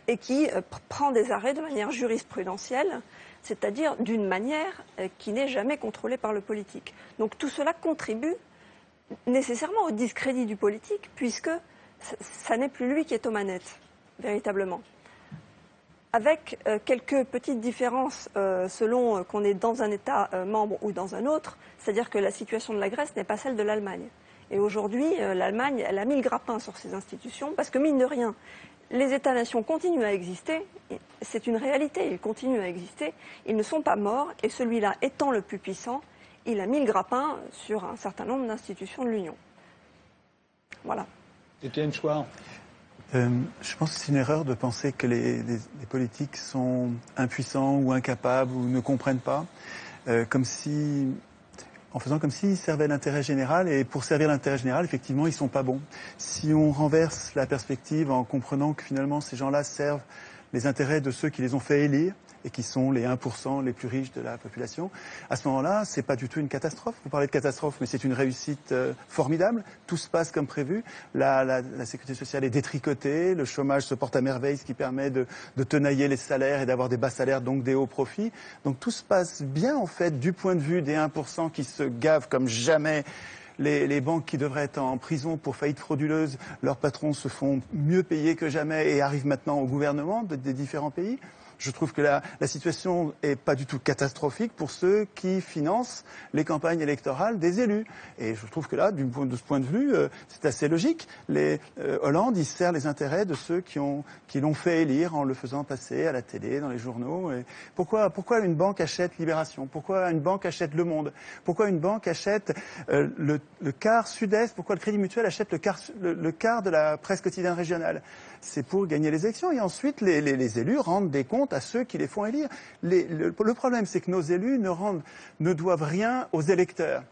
et qui prend des arrêts de manière jurisprudentielle, c'est-à-dire d'une manière qui n'est jamais contrôlée par le politique. Donc tout cela contribue nécessairement au discrédit du politique, puisque ça n'est plus lui qui est aux manettes, véritablement. Avec quelques petites différences selon qu'on est dans un État membre ou dans un autre, c'est-à-dire que la situation de la Grèce n'est pas celle de l'Allemagne. Et aujourd'hui, l'Allemagne, elle a mis le grappin sur ses institutions, parce que mine de rien, les États-nations continuent à exister, c'est une réalité, ils continuent à exister, ils ne sont pas morts, et celui-là étant le plus puissant, il a mis le grappin sur un certain nombre d'institutions de l'Union. Voilà. Étienne Chouard. Je pense que c'est une erreur de penser que les politiques sont impuissants ou incapables ou ne comprennent pas, en faisant comme s'ils servaient l'intérêt général, et pour servir l'intérêt général, effectivement, ils ne sont pas bons. Si on renverse la perspective en comprenant que finalement ces gens-là servent les intérêts de ceux qui les ont fait élire, et qui sont les 1% les plus riches de la population, à ce moment-là, c'est pas du tout une catastrophe. Vous parlez de catastrophe, mais c'est une réussite formidable. Tout se passe comme prévu. La sécurité sociale est détricotée, le chômage se porte à merveille, ce qui permet de tenailler les salaires et d'avoir des bas salaires, donc des hauts profits. Donc tout se passe bien, en fait, du point de vue des 1% qui se gavent comme jamais les banques qui devraient être en prison pour faillite frauduleuse, leurs patrons se font mieux payer que jamais et arrivent maintenant au gouvernement des différents pays. Je trouve que la situation est pas du tout catastrophique pour ceux qui financent les campagnes électorales des élus. Et je trouve que là, de ce point de vue, c'est assez logique. Hollande, il sert les intérêts de ceux qui l'ont fait élire en le faisant passer à la télé, dans les journaux. Et pourquoi une banque achète Libération? Pourquoi une banque achète Le Monde? Pourquoi une banque achète le quart Sud-Est? Pourquoi le Crédit Mutuel achète le quart de la presse quotidienne régionale? C'est pour gagner les élections. Et ensuite, les élus rendent des comptes à ceux qui les font élire. Le problème, c'est que nos élus ne doivent rien aux électeurs.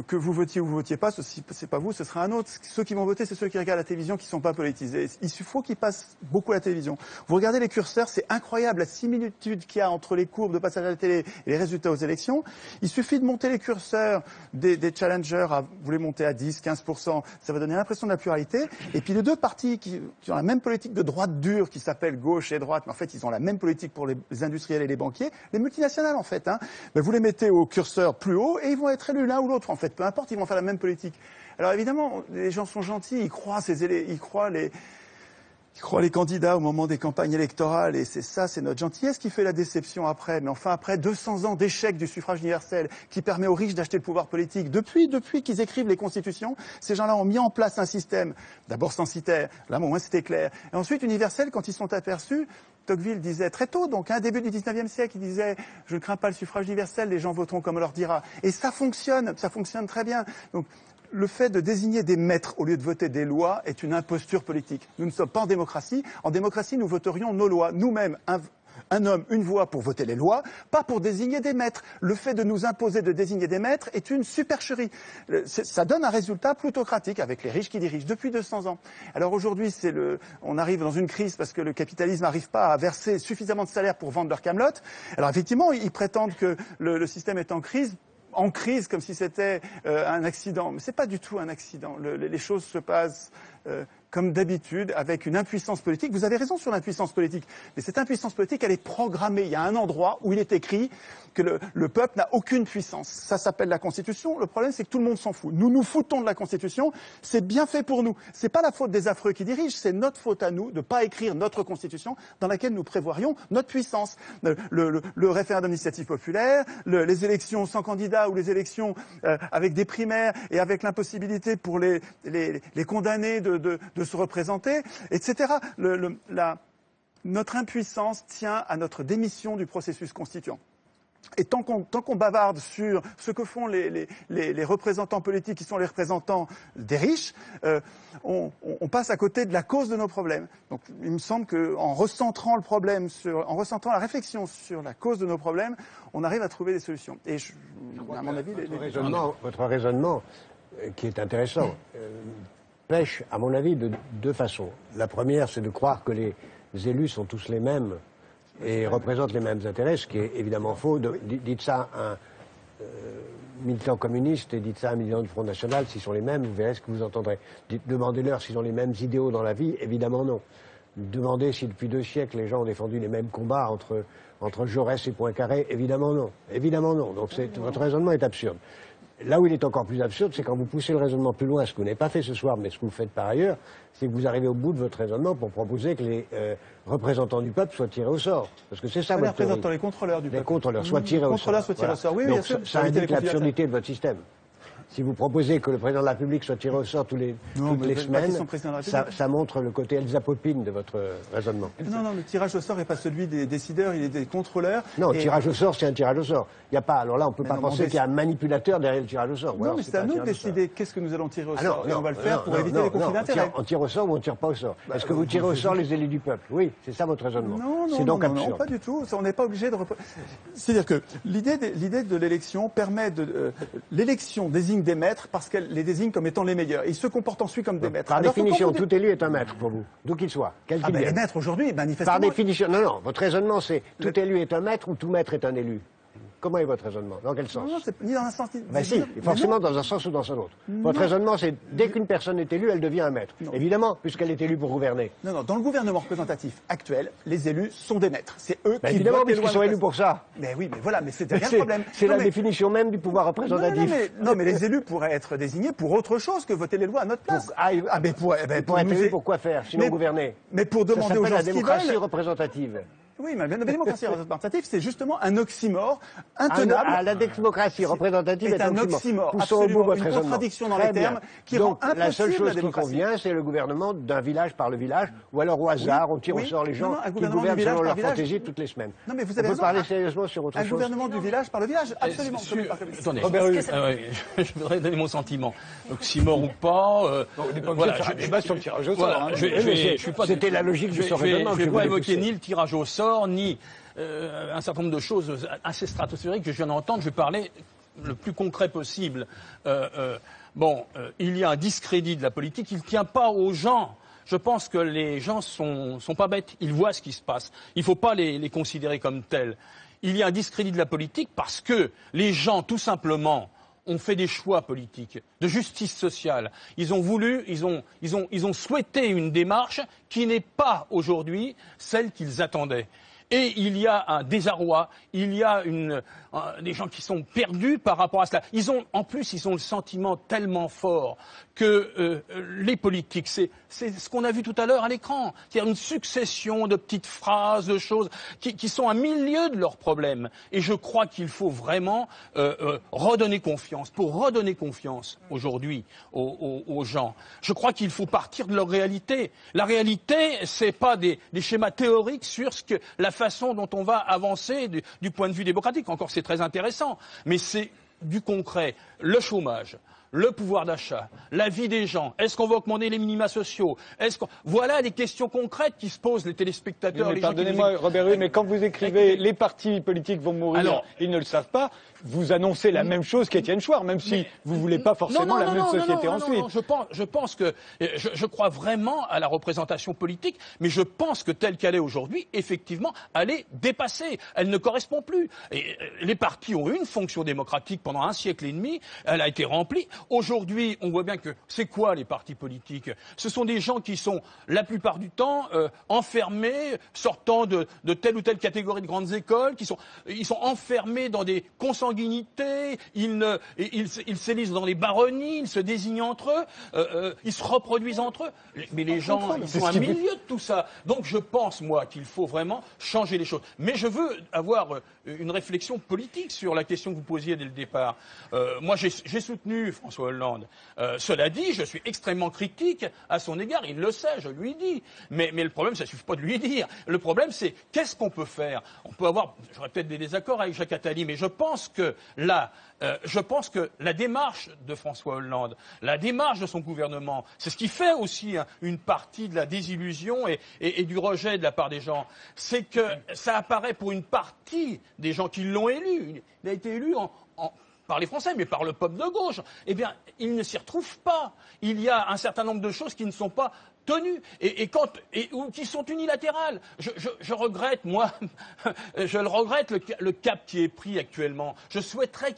Que vous votiez ou vous votiez pas, c'est pas vous, ce sera un autre. Ceux qui vont voter, c'est ceux qui regardent la télévision, qui sont pas politisés. Il faut qu'ils passent beaucoup à la télévision. Vous regardez les curseurs, c'est incroyable la similitude qu'il y a entre les courbes de passage à la télé et les résultats aux élections. Il suffit de monter les curseurs des challengers, vous les montez à 10, 15%, ça va donner l'impression de la pluralité. Et puis les deux partis qui ont la même politique de droite dure, qui s'appelle gauche et droite, mais en fait ils ont la même politique pour les industriels et les banquiers, les multinationales en fait. Ben, vous les mettez au curseur plus haut et ils vont être élus l'un ou l'autre, en fait, peu importe, ils vont faire la même politique. Alors évidemment, les gens sont gentils, ils croient les candidats au moment des campagnes électorales, et c'est notre gentillesse qui fait la déception après. Mais enfin, après 200 ans d'échec du suffrage universel, qui permet aux riches d'acheter le pouvoir politique, depuis qu'ils écrivent les constitutions, ces gens-là ont mis en place un système, d'abord censitaire, là au moins c'était clair, et ensuite universel quand ils sont aperçus. Tocqueville disait très tôt, donc début du 19e siècle, il disait « Je ne crains pas le suffrage universel, les gens voteront comme on leur dira ». Et ça fonctionne très bien. Donc, le fait de désigner des maîtres au lieu de voter des lois est une imposture politique. Nous ne sommes pas en démocratie. En démocratie, nous voterions nos lois. Nous-mêmes, un homme, une voix pour voter les lois, pas pour désigner des maîtres. Le fait de nous imposer de désigner des maîtres est une supercherie. Ça donne un résultat plutocratique avec les riches qui dirigent depuis 200 ans. Alors aujourd'hui, on arrive dans une crise parce que le capitalisme n'arrive pas à verser suffisamment de salaire pour vendre leur camelote. Alors effectivement, ils prétendent que le système est en crise comme si c'était un accident. Mais c'est pas du tout un accident. Les choses se passent comme d'habitude, avec une impuissance politique. Vous avez raison sur l'impuissance politique, mais cette impuissance politique, elle est programmée. Il y a un endroit où il est écrit que le peuple n'a aucune puissance. Ça s'appelle la Constitution. Le problème, c'est que tout le monde s'en fout. Nous nous foutons de la Constitution. C'est bien fait pour nous. C'est pas la faute des affreux qui dirigent, c'est notre faute à nous de pas écrire notre Constitution dans laquelle nous prévoirions notre puissance. Le référendum d'initiative populaire, les élections sans candidat ou les élections avec des primaires et avec l'impossibilité pour les condamnés de se représenter, etc. Notre impuissance tient à notre démission du processus constituant. Et tant qu'on bavarde sur ce que font les représentants politiques qui sont les représentants des riches, on passe à côté de la cause de nos problèmes. Donc il me semble qu'en recentrant en recentrant la réflexion sur la cause de nos problèmes, on arrive à trouver des solutions. Et à mon avis, votre raisonnement, qui est intéressant, pêche, à mon avis, de deux façons. La première, c'est de croire que les élus sont tous les mêmes et représentent les mêmes intérêts, ce qui est évidemment faux. Dites ça à un militant communiste et dites ça à un militant du Front National, s'ils sont les mêmes, vous verrez ce que vous entendrez. Demandez-leur s'ils ont les mêmes idéaux dans la vie, évidemment non. Demandez si depuis 2 siècles les gens ont défendu les mêmes combats entre Jaurès et Poincaré, évidemment non. Évidemment non. Donc votre raisonnement est absurde. Là où il est encore plus absurde, c'est quand vous poussez le raisonnement plus loin, ce que vous n'avez pas fait ce soir, mais ce que vous faites par ailleurs, c'est que vous arrivez au bout de votre raisonnement pour proposer que les représentants du peuple soient tirés au sort. Parce que c'est ça votre théorie. Les contrôleurs du peuple. Les contrôleurs soient tirés au sort. Oui, donc, bien sûr. Ça indique l'absurdité de votre système. Si vous proposez que le président de la République soit tiré au sort toutes les semaines, ça montre le côté Elsa Popine de votre raisonnement. Non, le tirage au sort n'est pas celui des décideurs, il est des contrôleurs. Non, le tirage au sort, c'est un tirage au sort. Il n'y a pas. Alors là, on ne peut pas penser qu'il y a un manipulateur derrière le tirage au sort. Non, mais c'est à nous de décider qu'est-ce que nous allons tirer au sort. Et on va le faire pour éviter les conflits d'intérêts. On tire au sort ou on ne tire pas au sort? Est-ce que vous tirez au sort les élus du peuple? Oui, c'est ça votre raisonnement. Non, pas du tout. On n'est pas obligé de. C'est-à-dire que l'idée de l'élection permet l'élection désigne des maîtres parce qu'elle les désigne comme étant les meilleurs. Et ils se comportent ensuite comme des maîtres. Par définition, tout élu est un maître pour vous, d'où qu'il soit. Les maîtres aujourd'hui, manifestement. Par définition, non, votre raisonnement c'est tout élu est un maître ou tout maître est un élu? Comment est votre raisonnement? Dans quel sens? Non, c'est ni dans un sens ni dans si, forcément dans un sens ou dans un autre. Votre raisonnement, c'est dès qu'une personne est élue, elle devient un maître. Non. Évidemment, puisqu'elle est élue pour gouverner. Non, dans le gouvernement représentatif actuel, les élus sont des maîtres. C'est eux qui évidemment, votent les lois. Puisqu'ils sont élus pour ça. Mais oui, mais voilà, mais c'est rien le problème. C'est la définition même du pouvoir représentatif. Non, mais les élus pourraient être désignés pour autre chose que voter les lois à notre place. Pour être élu, pour quoi faire? Sinon gouverner. Mais pour demander aux gens ce qu'ils veulent. La démocratie représentative. Oui, mais la démocratie représentative, c'est justement un oxymore intenable. La démocratie représentative est un oxymore. Absolument, une contradiction dans les termes qui rend impossible la seule chose la qui convient, c'est le gouvernement d'un village par le village, ou alors au hasard, on tire au sort les gens qui gouvernent selon leur fantaisie toutes les semaines. Non, mais vous avez on peut parler sérieusement sur autre chose. Un gouvernement du village par le village, absolument. Attendez, je voudrais donner mon sentiment. Oxymore ou pas. On n'est pas obligé de faire un débat sur le tirage au sort. C'était la logique de ce raisonnement. Je ne vais pas évoquer ni le tirage au sort, ni un certain nombre de choses assez stratosphériques que je viens d'entendre. Je vais parler le plus concret possible. Il y a un discrédit de la politique, il ne tient pas aux gens. Je pense que les gens sont pas bêtes, ils voient ce qui se passe. Il ne faut pas les considérer comme tels. Il y a un discrédit de la politique parce que les gens, tout simplement, ont fait des choix politiques, de justice sociale. Ils ont souhaité une démarche qui n'est pas aujourd'hui celle qu'ils attendaient. Et il y a un désarroi, il y a des gens qui sont perdus par rapport à cela. En plus, ils ont le sentiment tellement fort que les politiques, c'est ce qu'on a vu tout à l'heure à l'écran. C'est-à-dire une succession de petites phrases, de choses qui sont à milieu de leurs problèmes. Et je crois qu'il faut vraiment redonner confiance. Pour redonner confiance aujourd'hui aux gens, je crois qu'il faut partir de leur réalité. La réalité, c'est pas des schémas théoriques sur la façon dont on va avancer du point de vue démocratique. Encore, c'est très intéressant, mais c'est du concret. Le chômage, le pouvoir d'achat, la vie des gens, est-ce qu'on va augmenter les minima sociaux? Voilà les questions concrètes qui se posent les téléspectateurs. Oui, pardonnez-moi, Robert Rue, mais quand vous écrivez « les partis politiques vont mourir, ils ne le savent pas », vous annoncez la même chose qu'Étienne Chouard, même si vous ne voulez pas forcément la même société ensuite. Non, je pense que je crois vraiment à la représentation politique, mais je pense que telle qu'elle est aujourd'hui, effectivement, elle est dépassée. Elle ne correspond plus. Et les partis ont eu une fonction démocratique pendant un siècle et demi. Elle a été remplie. Aujourd'hui, on voit bien que c'est quoi les partis politiques? Ce sont des gens qui sont la plupart du temps enfermés, sortant de telle ou telle catégorie de grandes écoles, ils sont enfermés dans des consanguinités, ils s'élisent dans les baronnies, ils se désignent entre eux, ils se reproduisent entre eux. Mais les gens, ils sont à milieu de tout ça. Donc je pense, moi, qu'il faut vraiment changer les choses. Mais je veux avoir une réflexion politique sur la question que vous posiez dès le départ. Moi, j'ai soutenu François Hollande. Cela dit, je suis extrêmement critique à son égard. Il le sait, je lui dis. Mais le problème, ça ne suffit pas de lui dire. Le problème, c'est qu'est-ce qu'on peut faire? On peut avoir, j'aurais peut-être des désaccords avec Jacques Attali, mais je pense que la démarche de François Hollande, la démarche de son gouvernement, c'est ce qui fait aussi une partie de la désillusion et du rejet de la part des gens. C'est que ça apparaît pour une partie des gens qui l'ont élu. Il a été élu par les Français, mais par le peuple de gauche. Eh bien, il ne s'y retrouve pas. Il y a un certain nombre de choses qui ne sont pas tenues ou qui sont unilatérales. Je regrette, moi, le cap qui est pris actuellement. Je souhaiterais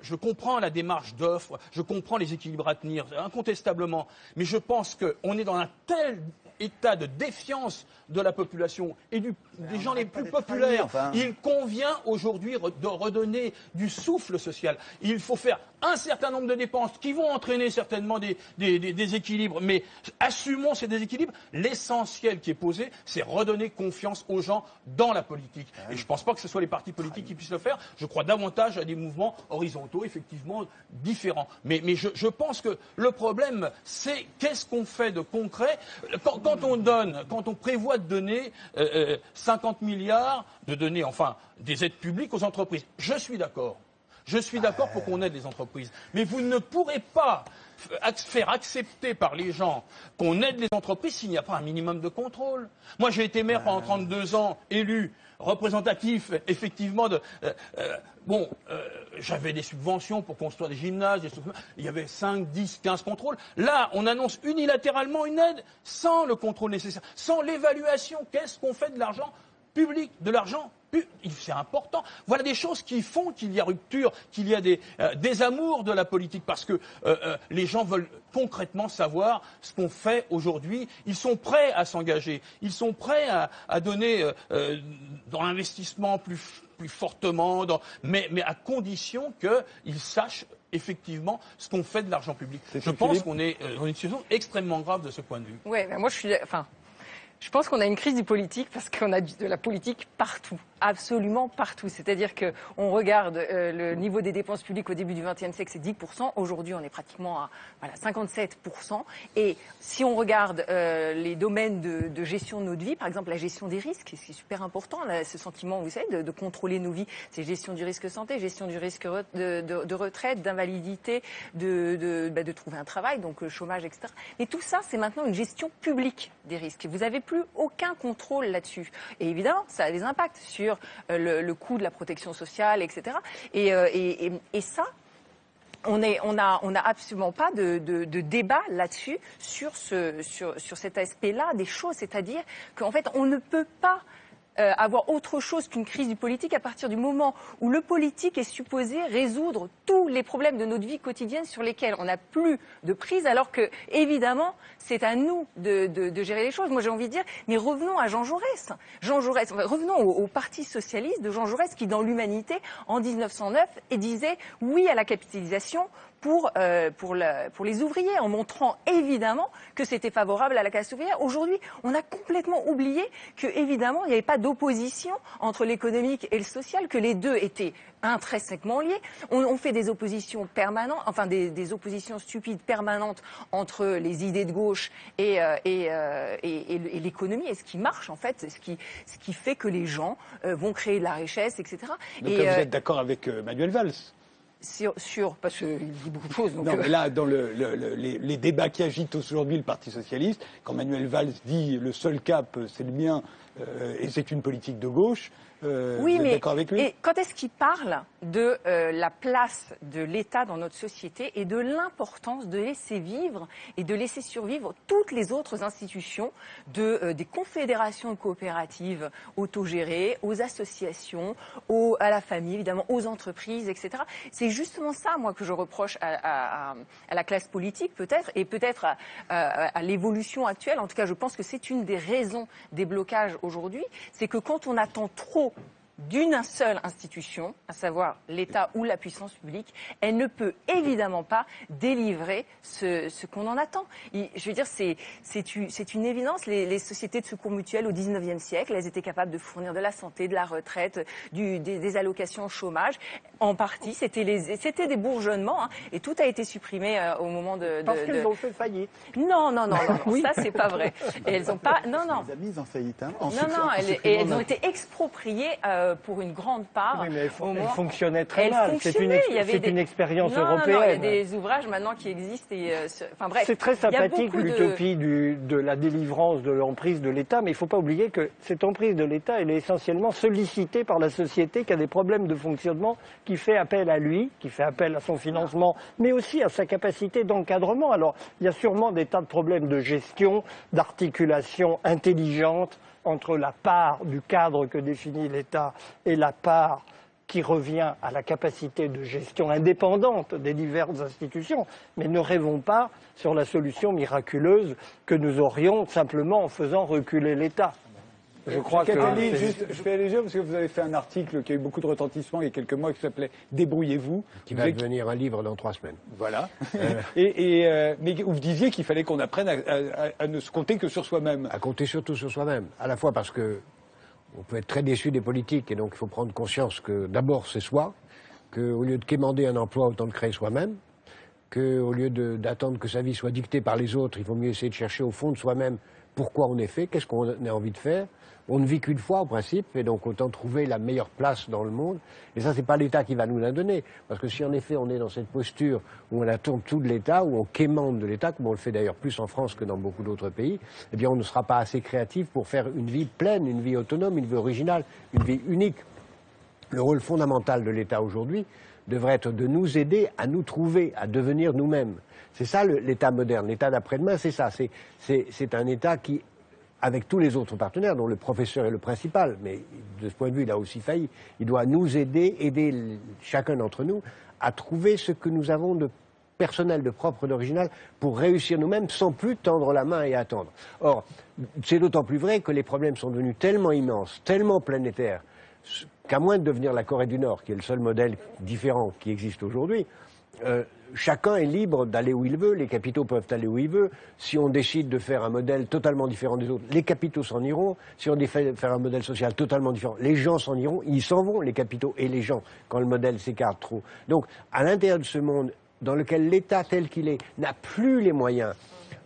je comprends la démarche d'offre, je comprends les équilibres à tenir, incontestablement, mais je pense qu'on est dans un tel état de défiance de la population et des gens les plus populaires. Il convient aujourd'hui de redonner du souffle social. Il faut faire un certain nombre de dépenses qui vont entraîner certainement des déséquilibres, mais assumons ces déséquilibres. L'essentiel qui est posé, c'est redonner confiance aux gens dans la politique. Et je ne pense pas que ce soit les partis politiques qui puissent le faire. Je crois davantage à des mouvements horizontaux, effectivement, différents. Mais je pense que le problème, c'est qu'est-ce qu'on fait de concret quand on prévoit de donner 50 milliards, des aides publiques aux entreprises. Je suis d'accord. Je suis d'accord pour qu'on aide les entreprises. Mais vous ne pourrez pas faire accepter par les gens qu'on aide les entreprises s'il n'y a pas un minimum de contrôle. Moi, j'ai été maire pendant 32 ans, élu, représentatif, effectivement, j'avais des subventions pour construire des gymnases, il y avait 5, 10, 15 contrôles. Là, on annonce unilatéralement une aide sans le contrôle nécessaire, sans l'évaluation. Qu'est-ce qu'on fait de l'argent public, de l'argent C'est important. Voilà des choses qui font qu'il y a rupture, qu'il y a des amours de la politique, parce que les gens veulent concrètement savoir ce qu'on fait aujourd'hui. Ils sont prêts à s'engager, ils sont prêts à donner dans l'investissement plus fortement, mais à condition qu'ils sachent effectivement ce qu'on fait de l'argent public. Je pense qu'on est dans une situation extrêmement grave de ce point de vue. Oui, moi je pense qu'on a une crise du politique parce qu'on a de la politique partout, absolument partout. C'est-à-dire qu'on regarde le niveau des dépenses publiques au début du XXe siècle, c'est 10%. Aujourd'hui, on est pratiquement à 57%. Et si on regarde les domaines de gestion de notre vie, par exemple la gestion des risques, c'est super important, là, ce sentiment, vous savez, de contrôler nos vies. C'est gestion du risque santé, gestion du risque de retraite, d'invalidité, de trouver un travail, donc le chômage, etc. Mais tout ça, c'est maintenant une gestion publique des risques. Vous avez plus aucun contrôle là-dessus. Et évidemment, ça a des impacts sur le coût de la protection sociale, etc. Et ça, on n'a absolument pas de débat là-dessus, sur cet aspect-là des choses. C'est-à-dire qu'en fait, on ne peut pas avoir autre chose qu'une crise du politique à partir du moment où le politique est supposé résoudre tous les problèmes de notre vie quotidienne sur lesquels on n'a plus de prise, alors que, évidemment, c'est à nous de gérer les choses. Moi, j'ai envie de dire, mais revenons à Jean Jaurès. Revenons au Parti socialiste de Jean Jaurès qui, dans l'Humanité, en 1909, disait oui à la capitalisation pour les ouvriers, en montrant évidemment que c'était favorable à la classe ouvrière. Aujourd'hui, on a complètement oublié que, évidemment, il n'y avait pas d'opposition entre l'économique et le social, que les deux étaient intrinsèquement liés. On fait des oppositions permanentes, enfin des oppositions stupides permanentes entre les idées de gauche et l'économie, et ce qui marche en fait, ce qui fait que les gens vont créer de la richesse, etc. Donc là, vous êtes d'accord avec Manuel Valls? Parce qu'il dit beaucoup de choses. Donc non, mais là, dans les débats qui agitent aujourd'hui le Parti socialiste, quand Manuel Valls dit le seul cap, c'est le mien, et c'est une politique de gauche, oui, vous êtes d'accord avec lui? Et quand est-ce qu'il parle de la place de l'État dans notre société et de l'importance de laisser vivre et de laisser survivre toutes les autres institutions, des confédérations coopératives autogérées, aux associations, à la famille, évidemment, aux entreprises, etc. C'est justement ça, moi, que je reproche à la classe politique, peut-être, et peut-être à l'évolution actuelle. En tout cas, je pense que c'est une des raisons des blocages aujourd'hui. C'est que quand on attend trop d'une seule institution, à savoir l'État ou la puissance publique, elle ne peut évidemment pas délivrer ce qu'on en attend. Je veux dire, c'est une évidence. Les sociétés de secours mutuels au XIXe siècle, elles étaient capables de fournir de la santé, de la retraite, des allocations au chômage. En partie, c'était des bourgeonnements, hein, et tout a été supprimé au moment de... Parce qu'elles ont fait faillite. Non, oui. Ça c'est pas vrai. Et elles ont pas... Non. Les a mises en faillite, hein, elles ont été expropriées pour une grande part. Oui, mais elles fonctionnaient très mal. C'est une expérience européenne. Non, il y a des ouvrages maintenant qui existent. Enfin bref. C'est très sympathique l'utopie de la délivrance de l'emprise de l'État, mais il ne faut pas oublier que cette emprise de l'État, elle est essentiellement sollicitée par la société qui a des problèmes de fonctionnement, qui fait appel à lui, qui fait appel à son financement, mais aussi à sa capacité d'encadrement. Alors, il y a sûrement des tas de problèmes de gestion, d'articulation intelligente entre la part du cadre que définit l'État et la part qui revient à la capacité de gestion indépendante des diverses institutions. Mais ne rêvons pas sur la solution miraculeuse que nous aurions simplement en faisant reculer l'État. Je crois que... je fais allusion parce que vous avez fait un article qui a eu beaucoup de retentissement il y a quelques mois qui s'appelait « Débrouillez-vous ». Qui va devenir un livre dans 3 semaines. Voilà. Mais vous disiez qu'il fallait qu'on apprenne à ne se compter que sur soi-même. À compter surtout sur soi-même. À la fois parce que on peut être très déçu des politiques et donc il faut prendre conscience que d'abord c'est soi, qu'au lieu de quémander un emploi, autant le créer soi-même, qu'au lieu d'attendre que sa vie soit dictée par les autres, il faut mieux essayer de chercher au fond de soi-même pourquoi on est fait, qu'est-ce qu'on a envie de faire. On ne vit qu'une fois, au principe, et donc autant trouver la meilleure place dans le monde. Et ça, c'est pas l'État qui va nous la donner. Parce que si, en effet, on est dans cette posture où on attend tout de l'État, où on quémande de l'État, comme on le fait d'ailleurs plus en France que dans beaucoup d'autres pays, eh bien, on ne sera pas assez créatif pour faire une vie pleine, une vie autonome, une vie originale, une vie unique. Le rôle fondamental de l'État aujourd'hui devrait être de nous aider à nous trouver, à devenir nous-mêmes. C'est ça l'État moderne. L'État d'après-demain, c'est ça. C'est un État qui avec tous les autres partenaires, dont le professeur est le principal, mais de ce point de vue, il a aussi failli. Il doit nous aider chacun d'entre nous à trouver ce que nous avons de personnel, de propre, d'original, pour réussir nous-mêmes sans plus tendre la main et attendre. Or, c'est d'autant plus vrai que les problèmes sont devenus tellement immenses, tellement planétaires, qu'à moins de devenir la Corée du Nord, qui est le seul modèle différent qui existe aujourd'hui, chacun est libre d'aller où il veut, les capitaux peuvent aller où ils veulent. Si on décide de faire un modèle totalement différent des autres, les capitaux s'en iront. Si on décide de faire un modèle social totalement différent, les gens s'en iront. Ils s'en vont, les capitaux et les gens, quand le modèle s'écarte trop. Donc, à l'intérieur de ce monde dans lequel l'État tel qu'il est n'a plus les moyens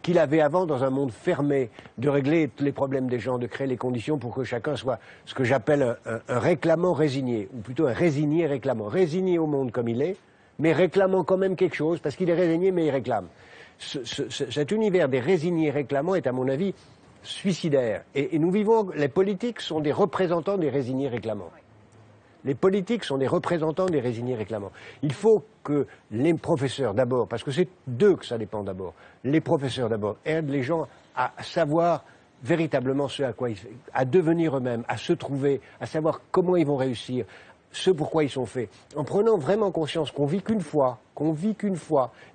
qu'il avait avant dans un monde fermé, de régler tous les problèmes des gens, de créer les conditions pour que chacun soit ce que j'appelle un réclamant résigné, ou plutôt un résigné réclamant. Résigné au monde comme il est, mais réclamant quand même quelque chose, parce qu'il est résigné, mais il réclame. Cet univers des résignés réclamants est, à mon avis, suicidaire. Et nous vivons, les politiques sont des représentants des résignés réclamants. Les politiques sont des représentants des résignés réclamants. Il faut que les professeurs d'abord, parce que c'est d'eux que ça dépend d'abord, les professeurs d'abord aident les gens à savoir véritablement ce à quoi à devenir eux-mêmes, à se trouver, à savoir comment ils vont réussir, ce pourquoi ils sont faits, en prenant vraiment conscience qu'on vit qu'une fois,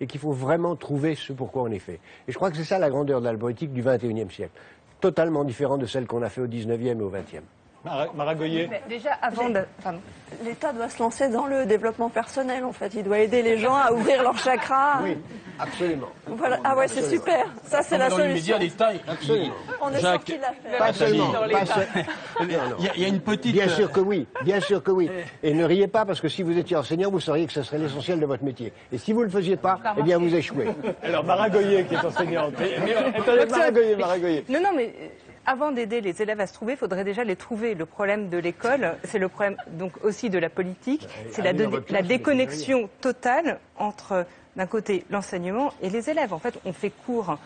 et qu'il faut vraiment trouver ce pourquoi on est fait. Et je crois que c'est ça la grandeur de la politique du XXIe siècle, totalement différente de celle qu'on a fait au XIXe et au XXe. Maragoyer. Déjà, l'État doit se lancer dans le développement personnel, en fait. Il doit aider les gens à ouvrir leur chakra. Oui, absolument. Voilà. Ah ouais, c'est super. Ça, c'est la solution. Absolument. On est sorti de l'affaire. Pas seulement. Il y a une petite... Bien sûr que oui, bien sûr que oui. Et ne riez pas, parce que si vous étiez enseignant, vous sauriez que ce serait l'essentiel de votre métier. Et si vous ne le faisiez pas, eh bien vous échouez. Alors Maragoyer qui est enseignante. Maragoyer. Non, mais... Avant d'aider les élèves à se trouver, il faudrait déjà les trouver. Le problème de l'école, c'est le problème donc aussi de la politique, c'est la déconnexion totale entre, d'un côté, l'enseignement et les élèves. En fait, on fait cours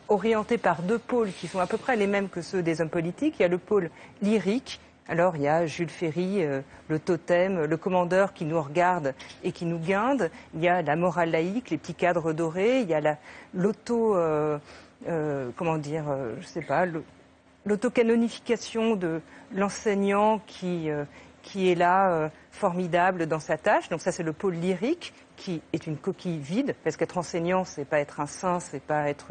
orientés par deux pôles qui sont à peu près les mêmes que ceux des hommes politiques. Il y a le pôle lyrique. Alors, il y a Jules Ferry, le totem, le commandeur qui nous regarde et qui nous guinde. Il y a la morale laïque, les petits cadres dorés. Il y a l'autocanonification de l'enseignant qui est là, formidable dans sa tâche. Donc ça, c'est le pôle lyrique, qui est une coquille vide, parce qu'être enseignant, c'est pas être un saint, c'est pas être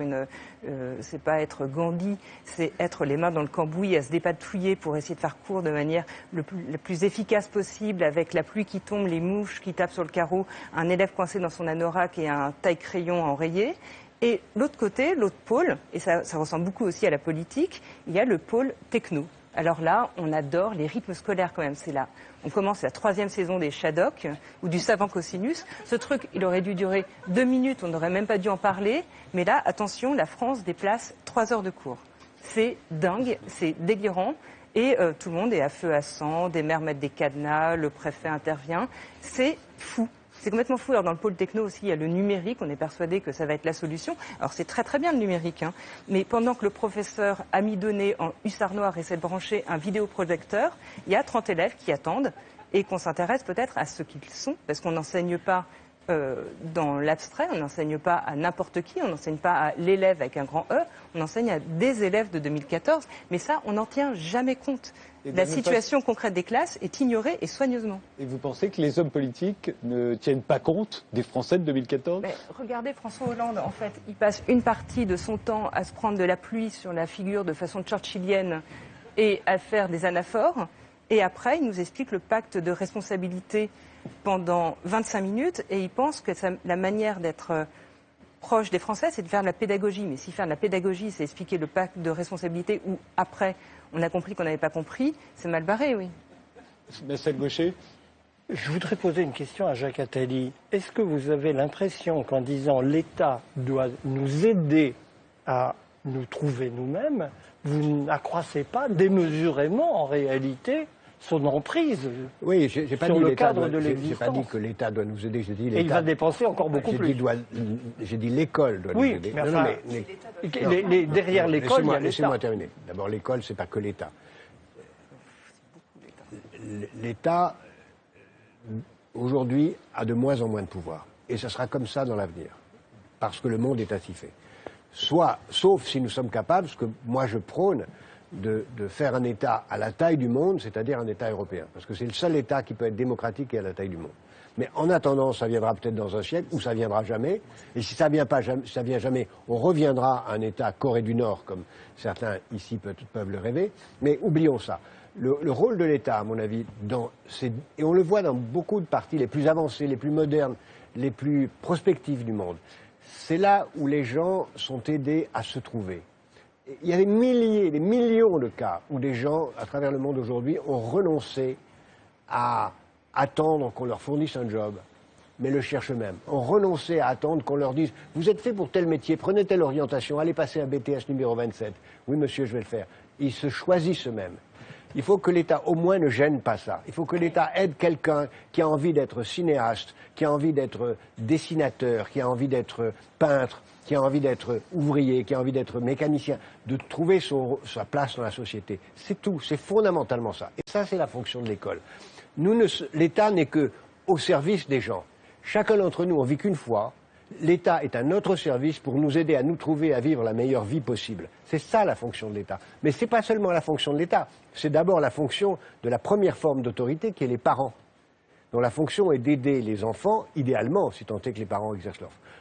Gandhi, c'est être les mains dans le cambouis, à se dépatouiller pour essayer de faire cours de manière la plus efficace possible, avec la pluie qui tombe, les mouches qui tapent sur le carreau, un élève coincé dans son anorak et un taille-crayon enrayé. Et l'autre côté, l'autre pôle, et ça ressemble beaucoup aussi à la politique, il y a le pôle techno. Alors là, on adore les rythmes scolaires quand même. C'est là, on commence la 3e saison des Shadok ou du savant cosinus. Ce truc, il aurait dû durer 2 minutes, on n'aurait même pas dû en parler. Mais là, attention, la France déplace 3 heures de cours. C'est dingue, c'est délirant. Et tout le monde est à feu à sang, des maires mettent des cadenas, le préfet intervient. C'est fou. C'est complètement fou. Alors dans le pôle techno aussi, il y a le numérique. On est persuadé que ça va être la solution. Alors c'est très très bien le numérique, hein. Mais pendant que le professeur a mis donné en hussard noir et essaie de brancher un vidéoprojecteur, il y a 30 élèves qui attendent et qu'on s'intéresse peut-être à ce qu'ils sont, parce qu'on n'enseigne pas dans l'abstrait, on n'enseigne pas à n'importe qui, on n'enseigne pas à l'élève avec un grand E, on enseigne à des élèves de 2014, mais ça, on n'en tient jamais compte. La situation concrète des classes est ignorée et soigneusement. Et vous pensez que les hommes politiques ne tiennent pas compte des Français de 2014 ? Regardez François Hollande, en fait, il passe une partie de son temps à se prendre de la pluie sur la figure de façon churchillienne et à faire des anaphores, et après, il nous explique le pacte de responsabilité pendant 25 minutes, et il pense que la manière d'être proche des Français, c'est de faire de la pédagogie. Mais si faire de la pédagogie, c'est expliquer le pacte de responsabilité où, après, on a compris qu'on n'avait pas compris, c'est mal barré, oui. Marcel Gaucher. Je voudrais poser une question à Jacques Attali. Est-ce que vous avez l'impression qu'en disant l'État doit nous aider à nous trouver nous-mêmes, vous n'accroissez pas démesurément, en réalité, son emprise oui, j'ai pas sur dit le cadre de l'existence. J'ai pas dit que l'État doit nous aider, j'ai dit l'État... Et il va dépenser encore beaucoup plus. J'ai dit l'école doit nous aider. Mais enfin, derrière l'école, il y a l'État. Laissez-moi terminer. D'abord, l'école, c'est pas que l'État. L'État, aujourd'hui, a de moins en moins de pouvoir. Et ce sera comme ça dans l'avenir. Parce que le monde est ainsi fait. sauf si nous sommes capables, ce que moi je prône, de faire un État à la taille du monde, c'est-à-dire un État européen. Parce que c'est le seul État qui peut être démocratique et à la taille du monde. Mais en attendant, ça viendra peut-être dans un siècle, ou ça viendra jamais. Et si ça vient jamais, on reviendra à un État Corée du Nord, comme certains ici peuvent le rêver. Mais oublions ça. Le rôle de l'État, à mon avis, et on le voit dans beaucoup de parties les plus avancées, les plus modernes, les plus prospectives du monde, c'est là où les gens sont aidés à se trouver. Il y a des milliers, des millions de cas où des gens, à travers le monde aujourd'hui, ont renoncé à attendre qu'on leur fournisse un job, mais le cherchent eux-mêmes. Ont renoncé à attendre qu'on leur dise « Vous êtes fait pour tel métier, prenez telle orientation, allez passer un BTS numéro 27. » « Oui, monsieur, je vais le faire. » Ils se choisissent eux-mêmes. Il faut que l'État, au moins, ne gêne pas ça. Il faut que l'État aide quelqu'un qui a envie d'être cinéaste, qui a envie d'être dessinateur, qui a envie d'être peintre, qui a envie d'être ouvrier, qui a envie d'être mécanicien, de trouver sa place dans la société. C'est tout, c'est fondamentalement ça. Et ça, c'est la fonction de l'école. L'État n'est qu'au service des gens. Chacun d'entre nous, on vit qu'une fois. L'État est à notre service pour nous aider à nous trouver, à vivre la meilleure vie possible. C'est ça la fonction de l'État. Mais ce n'est pas seulement la fonction de l'État, c'est d'abord la fonction de la première forme d'autorité qui est les parents, dont la fonction est d'aider les enfants, idéalement, si tant est que les parents exercent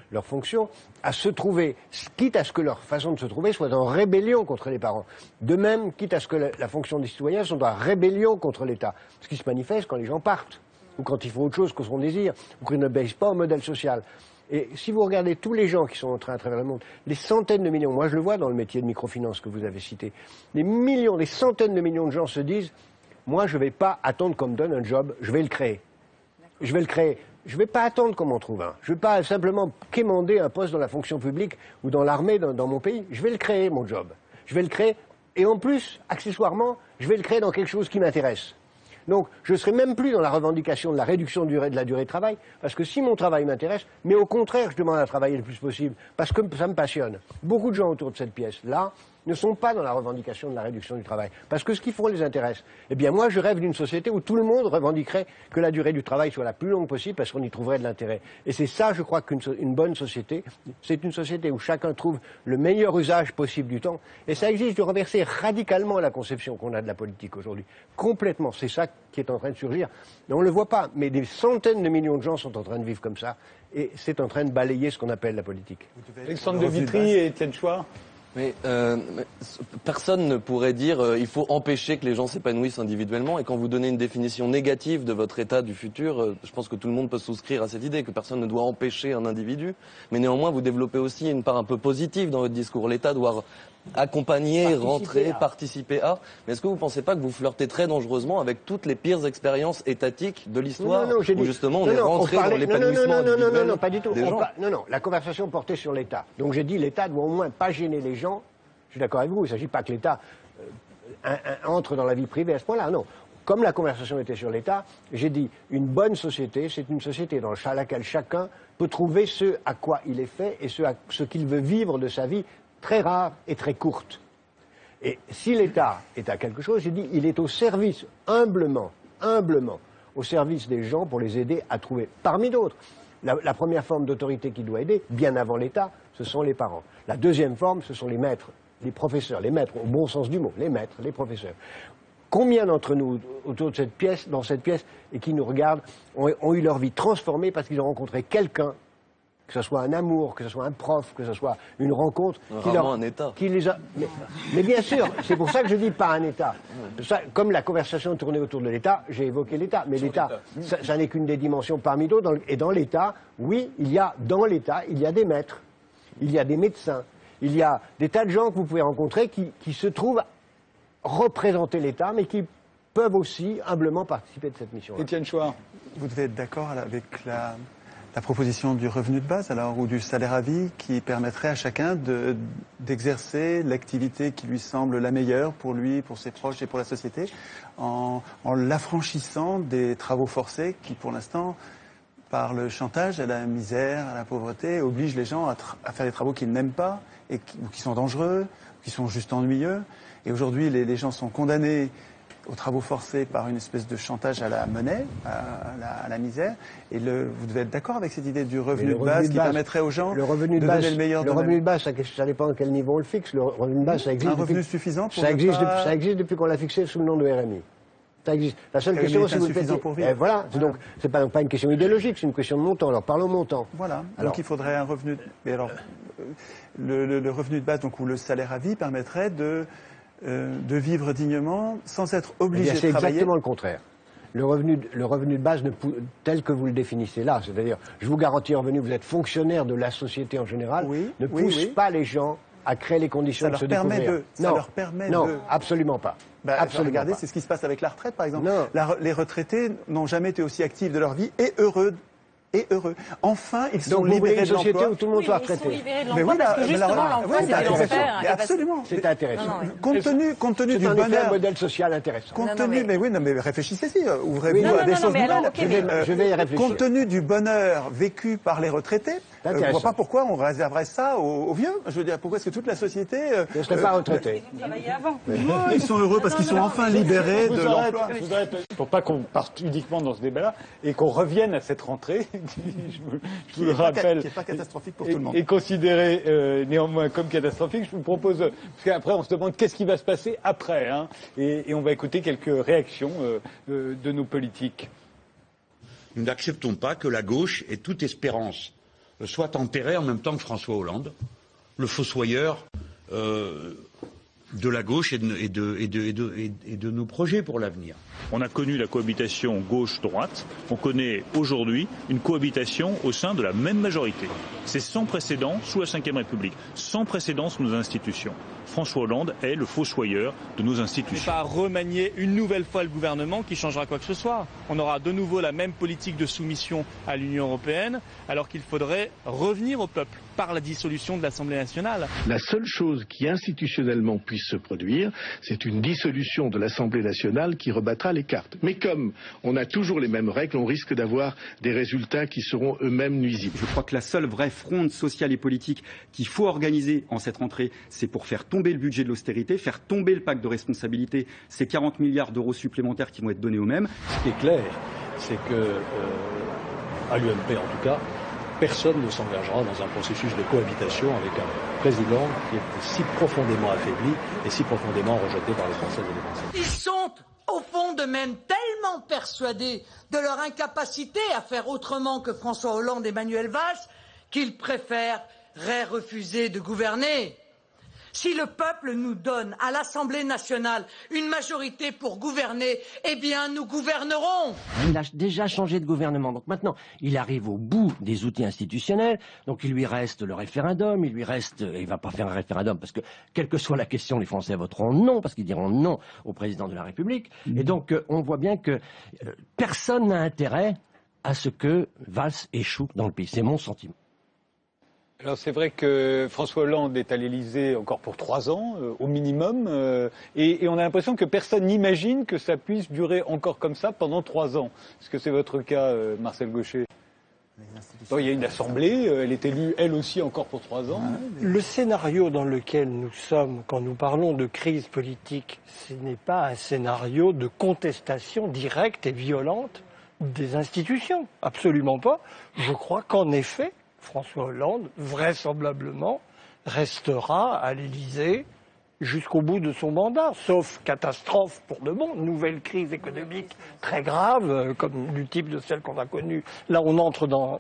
leur fonction, à se trouver, quitte à ce que leur façon de se trouver soit en rébellion contre les parents. De même, quitte à ce que la fonction des citoyens soit en rébellion contre l'État. Ce qui se manifeste quand les gens partent, ou quand ils font autre chose que son désir, ou qu'ils n'obéissent pas au modèle social. Et si vous regardez tous les gens qui sont en train à travers le monde, les centaines de millions, moi je le vois dans le métier de microfinance que vous avez cité, les millions, les centaines de millions de gens se disent « Moi je ne vais pas attendre qu'on me donne un job, je vais le créer. Je vais le créer. Je ne vais pas attendre qu'on m'en trouve un. Je ne vais pas simplement quémander un poste dans la fonction publique ou dans l'armée dans mon pays. Je vais le créer, mon job. Je vais le créer. Et en plus, accessoirement, je vais le créer dans quelque chose qui m'intéresse. » Donc, je ne serai même plus dans la revendication de la réduction de la durée de travail, parce que si mon travail m'intéresse, mais au contraire, je demande à travailler le plus possible, parce que ça me passionne. Beaucoup de gens autour de cette pièce-là ne sont pas dans la revendication de la réduction du travail, parce que ce qu'ils font les intéresse. Eh bien, moi, je rêve d'une société où tout le monde revendiquerait que la durée du travail soit la plus longue possible, parce qu'on y trouverait de l'intérêt. Et c'est ça, je crois, qu'une bonne société, c'est une société où chacun trouve le meilleur usage possible du temps, et ça exige de renverser radicalement la conception qu'on a de la politique aujourd'hui. Complètement. C'est ça qui est en train de surgir. Mais on ne le voit pas, mais des centaines de millions de gens sont en train de vivre comme ça, et c'est en train de balayer ce qu'on appelle la politique. Alexandre de Vitry et Étienne Chouard. Mais personne ne pourrait dire il faut empêcher que les gens s'épanouissent individuellement. Et quand vous donnez une définition négative de votre état du futur, je pense que tout le monde peut souscrire à cette idée que personne ne doit empêcher un individu. Mais néanmoins, vous développez aussi une part un peu positive dans votre discours. L'État doit accompagner, participer à. Mais est-ce que vous ne pensez pas que vous flirtez très dangereusement avec toutes les pires expériences étatiques de l'histoire où justement on est rentré dans l'épanouissement individuel? Non, pas du tout. Non, la conversation portait sur l'État. Donc j'ai dit l'État doit au moins pas gêner les gens. Je suis d'accord avec vous, il ne s'agit pas que l'État entre dans la vie privée à ce point-là, non. Comme la conversation était sur l'État, j'ai dit une bonne société, c'est une société dans laquelle chacun peut trouver ce à quoi il est fait et ce qu'il veut vivre de sa vie très rare et très courte. Et si l'État est à quelque chose, j'ai dit, il est au service, humblement, au service des gens pour les aider à trouver, parmi d'autres. La première forme d'autorité qui doit aider, bien avant l'État, ce sont les parents. La deuxième forme, ce sont les maîtres, les professeurs, les maîtres au bon sens du mot, les maîtres, les professeurs. Combien d'entre nous, autour de cette pièce, dans cette pièce, et qui nous regardent, ont eu leur vie transformée parce qu'ils ont rencontré quelqu'un, que ce soit un amour, que ce soit un prof, que ce soit une rencontre, un État. Qui les a... mais bien sûr, c'est pour ça que je dis pas un État. Ça, comme la conversation tournait autour de l'État, j'ai évoqué l'État. Mais l'État, ça n'est qu'une des dimensions parmi d'autres. Et dans l'État, oui, il y a des maîtres, il y a des médecins, il y a des tas de gens que vous pouvez rencontrer qui se trouvent représenter l'État, mais qui peuvent aussi humblement participer de cette mission-là. Étienne Chouard. Vous devez être d'accord avec la proposition du revenu de base, alors, ou du salaire à vie, qui permettrait à chacun d'exercer l'activité qui lui semble la meilleure pour lui, pour ses proches et pour la société, en l'affranchissant des travaux forcés qui, pour l'instant, par le chantage à la misère, à la pauvreté, obligent les gens à faire des travaux qu'ils n'aiment pas, ou qui sont dangereux, ou qui sont juste ennuyeux. Et aujourd'hui, les gens sont condamnés aux travaux forcés par une espèce de chantage à la monnaie, à la misère. Et vous devez être d'accord avec cette idée du revenu de base qui permettrait aux gens de donner le meilleur le revenu de base, ça dépend à quel niveau on le fixe. Le revenu de base, ça existe. Un revenu suffisant pour ça existe depuis qu'on l'a fixé sous le nom de RMI. Ça existe. La seule question, c'est suffisant pour vivre. Voilà. Donc, c'est pas une question idéologique, c'est une question de montant. Alors, parlons montant. Voilà. Donc, il faudrait un revenu. Mais alors, le revenu de base, donc, ou le salaire à vie, permettrait de vivre dignement sans être obligé de travailler. C'est exactement le contraire. Le revenu de base, tel que vous le définissez là, c'est-à-dire, je vous garantis un revenu, vous êtes fonctionnaire de la société en général, ne pousse pas les gens à créer les conditions de se découvrir. Ça leur permet non, absolument pas. Regardez, c'est ce qui se passe avec la retraite, par exemple. Les retraités n'ont jamais été aussi actifs de leur vie et heureux. Enfin, ils sont libérés de l'emploi. Donc, vous voulez une société où tout le monde soit retraité. Ils sont libérés de l'emploi parce que justement, l'emploi, c'est l'enfer. Absolument. C'est intéressant. Compte tenu du bonheur. C'est un modèle social intéressant. Mais réfléchissez-y. Ouvrez-vous à des choses nouvelles. Je vais y réfléchir. Compte tenu du bonheur vécu par les retraités, je ne vois pas pourquoi on réserverait ça aux vieux. Je veux dire, pourquoi est-ce que toute la société ne serait pas retraitée? Ils sont heureux parce qu'ils sont enfin libérés de l'emploi. Pour pas qu'on parte uniquement dans ce débat-là et qu'on revienne à cette rentrée, je vous le rappelle, qui n'est pas catastrophique pour tout le monde. Et considéré néanmoins comme catastrophique, je vous propose, parce qu'après on se demande qu'est-ce qui va se passer après, hein, et on va écouter quelques réactions de nos politiques. Nous n'acceptons pas que la gauche ait toute espérance soit enterrée en même temps que François Hollande, le fossoyeur de la gauche et de nos projets pour l'avenir. On a connu la cohabitation gauche-droite, on connaît aujourd'hui une cohabitation au sein de la même majorité. C'est sans précédent sous la Ve République, sans précédent sous nos institutions. François Hollande est le fossoyeur de nos institutions. Pas remanier une nouvelle fois le gouvernement qui changera quoi que ce soit. On aura de nouveau la même politique de soumission à l'Union européenne, alors qu'il faudrait revenir au peuple par la dissolution de l'Assemblée nationale. La seule chose qui institutionnellement puisse se produire, c'est une dissolution de l'Assemblée nationale qui rebattra les cartes. Mais comme on a toujours les mêmes règles, on risque d'avoir des résultats qui seront eux-mêmes nuisibles. Je crois que la seule vraie fronde sociale et politique qu'il faut organiser en cette rentrée, c'est pour faire tomber le budget de l'austérité, faire tomber le pacte de responsabilité, ces 40 milliards d'euros supplémentaires qui vont être donnés aux mêmes. Ce qui est clair, c'est que, à l'UMP en tout cas, personne ne s'engagera dans un processus de cohabitation avec un président qui est si profondément affaibli et si profondément rejeté par les Françaises et les Français. Ils sont, au fond d'eux-mêmes, tellement persuadés de leur incapacité à faire autrement que François Hollande et Manuel Valls qu'ils préféreraient refuser de gouverner. Si le peuple nous donne à l'Assemblée nationale une majorité pour gouverner, eh bien nous gouvernerons. Il a déjà changé de gouvernement, donc maintenant il arrive au bout des outils institutionnels, donc il lui reste le référendum, il ne va pas faire un référendum parce que quelle que soit la question, les Français voteront non, parce qu'ils diront non au président de la République, et donc on voit bien que personne n'a intérêt à ce que Valls échoue dans le pays, c'est mon sentiment. Alors c'est vrai que François Hollande est à l'Élysée encore pour 3 ans, au minimum, et on a l'impression que personne n'imagine que ça puisse durer encore comme ça pendant 3 ans. Est-ce que c'est votre cas, Marcel Gauchet? Il y a une assemblée, elle est élue elle aussi encore pour 3 ans. Le scénario dans lequel nous sommes quand nous parlons de crise politique, ce n'est pas un scénario de contestation directe et violente des institutions. Absolument pas. Je crois qu'en effet, François Hollande, vraisemblablement, restera à l'Élysée jusqu'au bout de son mandat, sauf catastrophe pour de bon, nouvelle crise économique très grave, comme du type de celle qu'on a connue. Là, on entre dans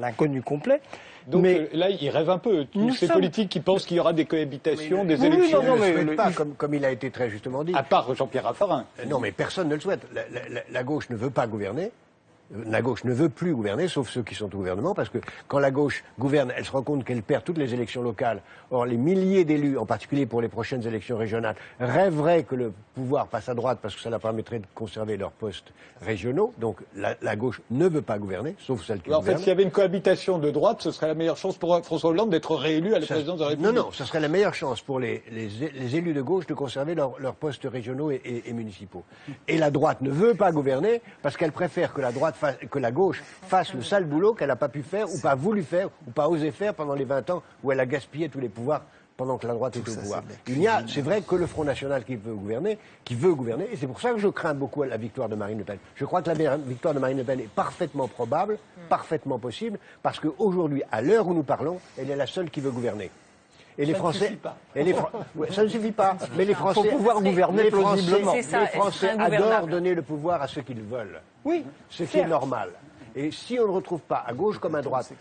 l'inconnu complet. Donc là, il rêve un peu. Tous ces politiques qui pensent qu'il y aura des cohabitations, des élections. Non, mais ne le souhaite pas, comme il a été très justement dit. À part Jean-Pierre Raffarin. Non, mais personne ne le souhaite. La gauche ne veut pas gouverner. La gauche ne veut plus gouverner, sauf ceux qui sont au gouvernement, parce que quand la gauche gouverne, elle se rend compte qu'elle perd toutes les élections locales. Or, les milliers d'élus, en particulier pour les prochaines élections régionales, rêveraient que le pouvoir passe à droite, parce que ça leur permettrait de conserver leurs postes régionaux. Donc, la gauche ne veut pas gouverner, sauf celle qui gouverne. En fait, s'il y avait une cohabitation de droite, ce serait la meilleure chance pour François Hollande d'être réélu à la présidence de la République. Non, ce serait la meilleure chance pour les élus de gauche de conserver leurs postes régionaux et municipaux. Et la droite ne veut pas gouverner, parce qu'elle préfère que la gauche fasse le sale boulot qu'elle n'a pas pu faire, ou pas voulu faire, ou pas osé faire pendant les 20 ans où elle a gaspillé tous les pouvoirs pendant que la droite est au pouvoir. Il n'y a, c'est vrai, que le Front National qui veut gouverner, et c'est pour ça que je crains beaucoup la victoire de Marine Le Pen. Je crois que la victoire de Marine Le Pen est parfaitement probable, parfaitement possible, parce qu'aujourd'hui, à l'heure où nous parlons, elle est la seule qui veut gouverner. Et les Français, ça ne suffit pas. Mais les Français, faut pouvoir gouverner plausiblement. Les Français adorent donner le pouvoir à ceux qu'ils veulent. Oui, ce qui est normal. Et si on ne retrouve pas, à gauche comme à droite,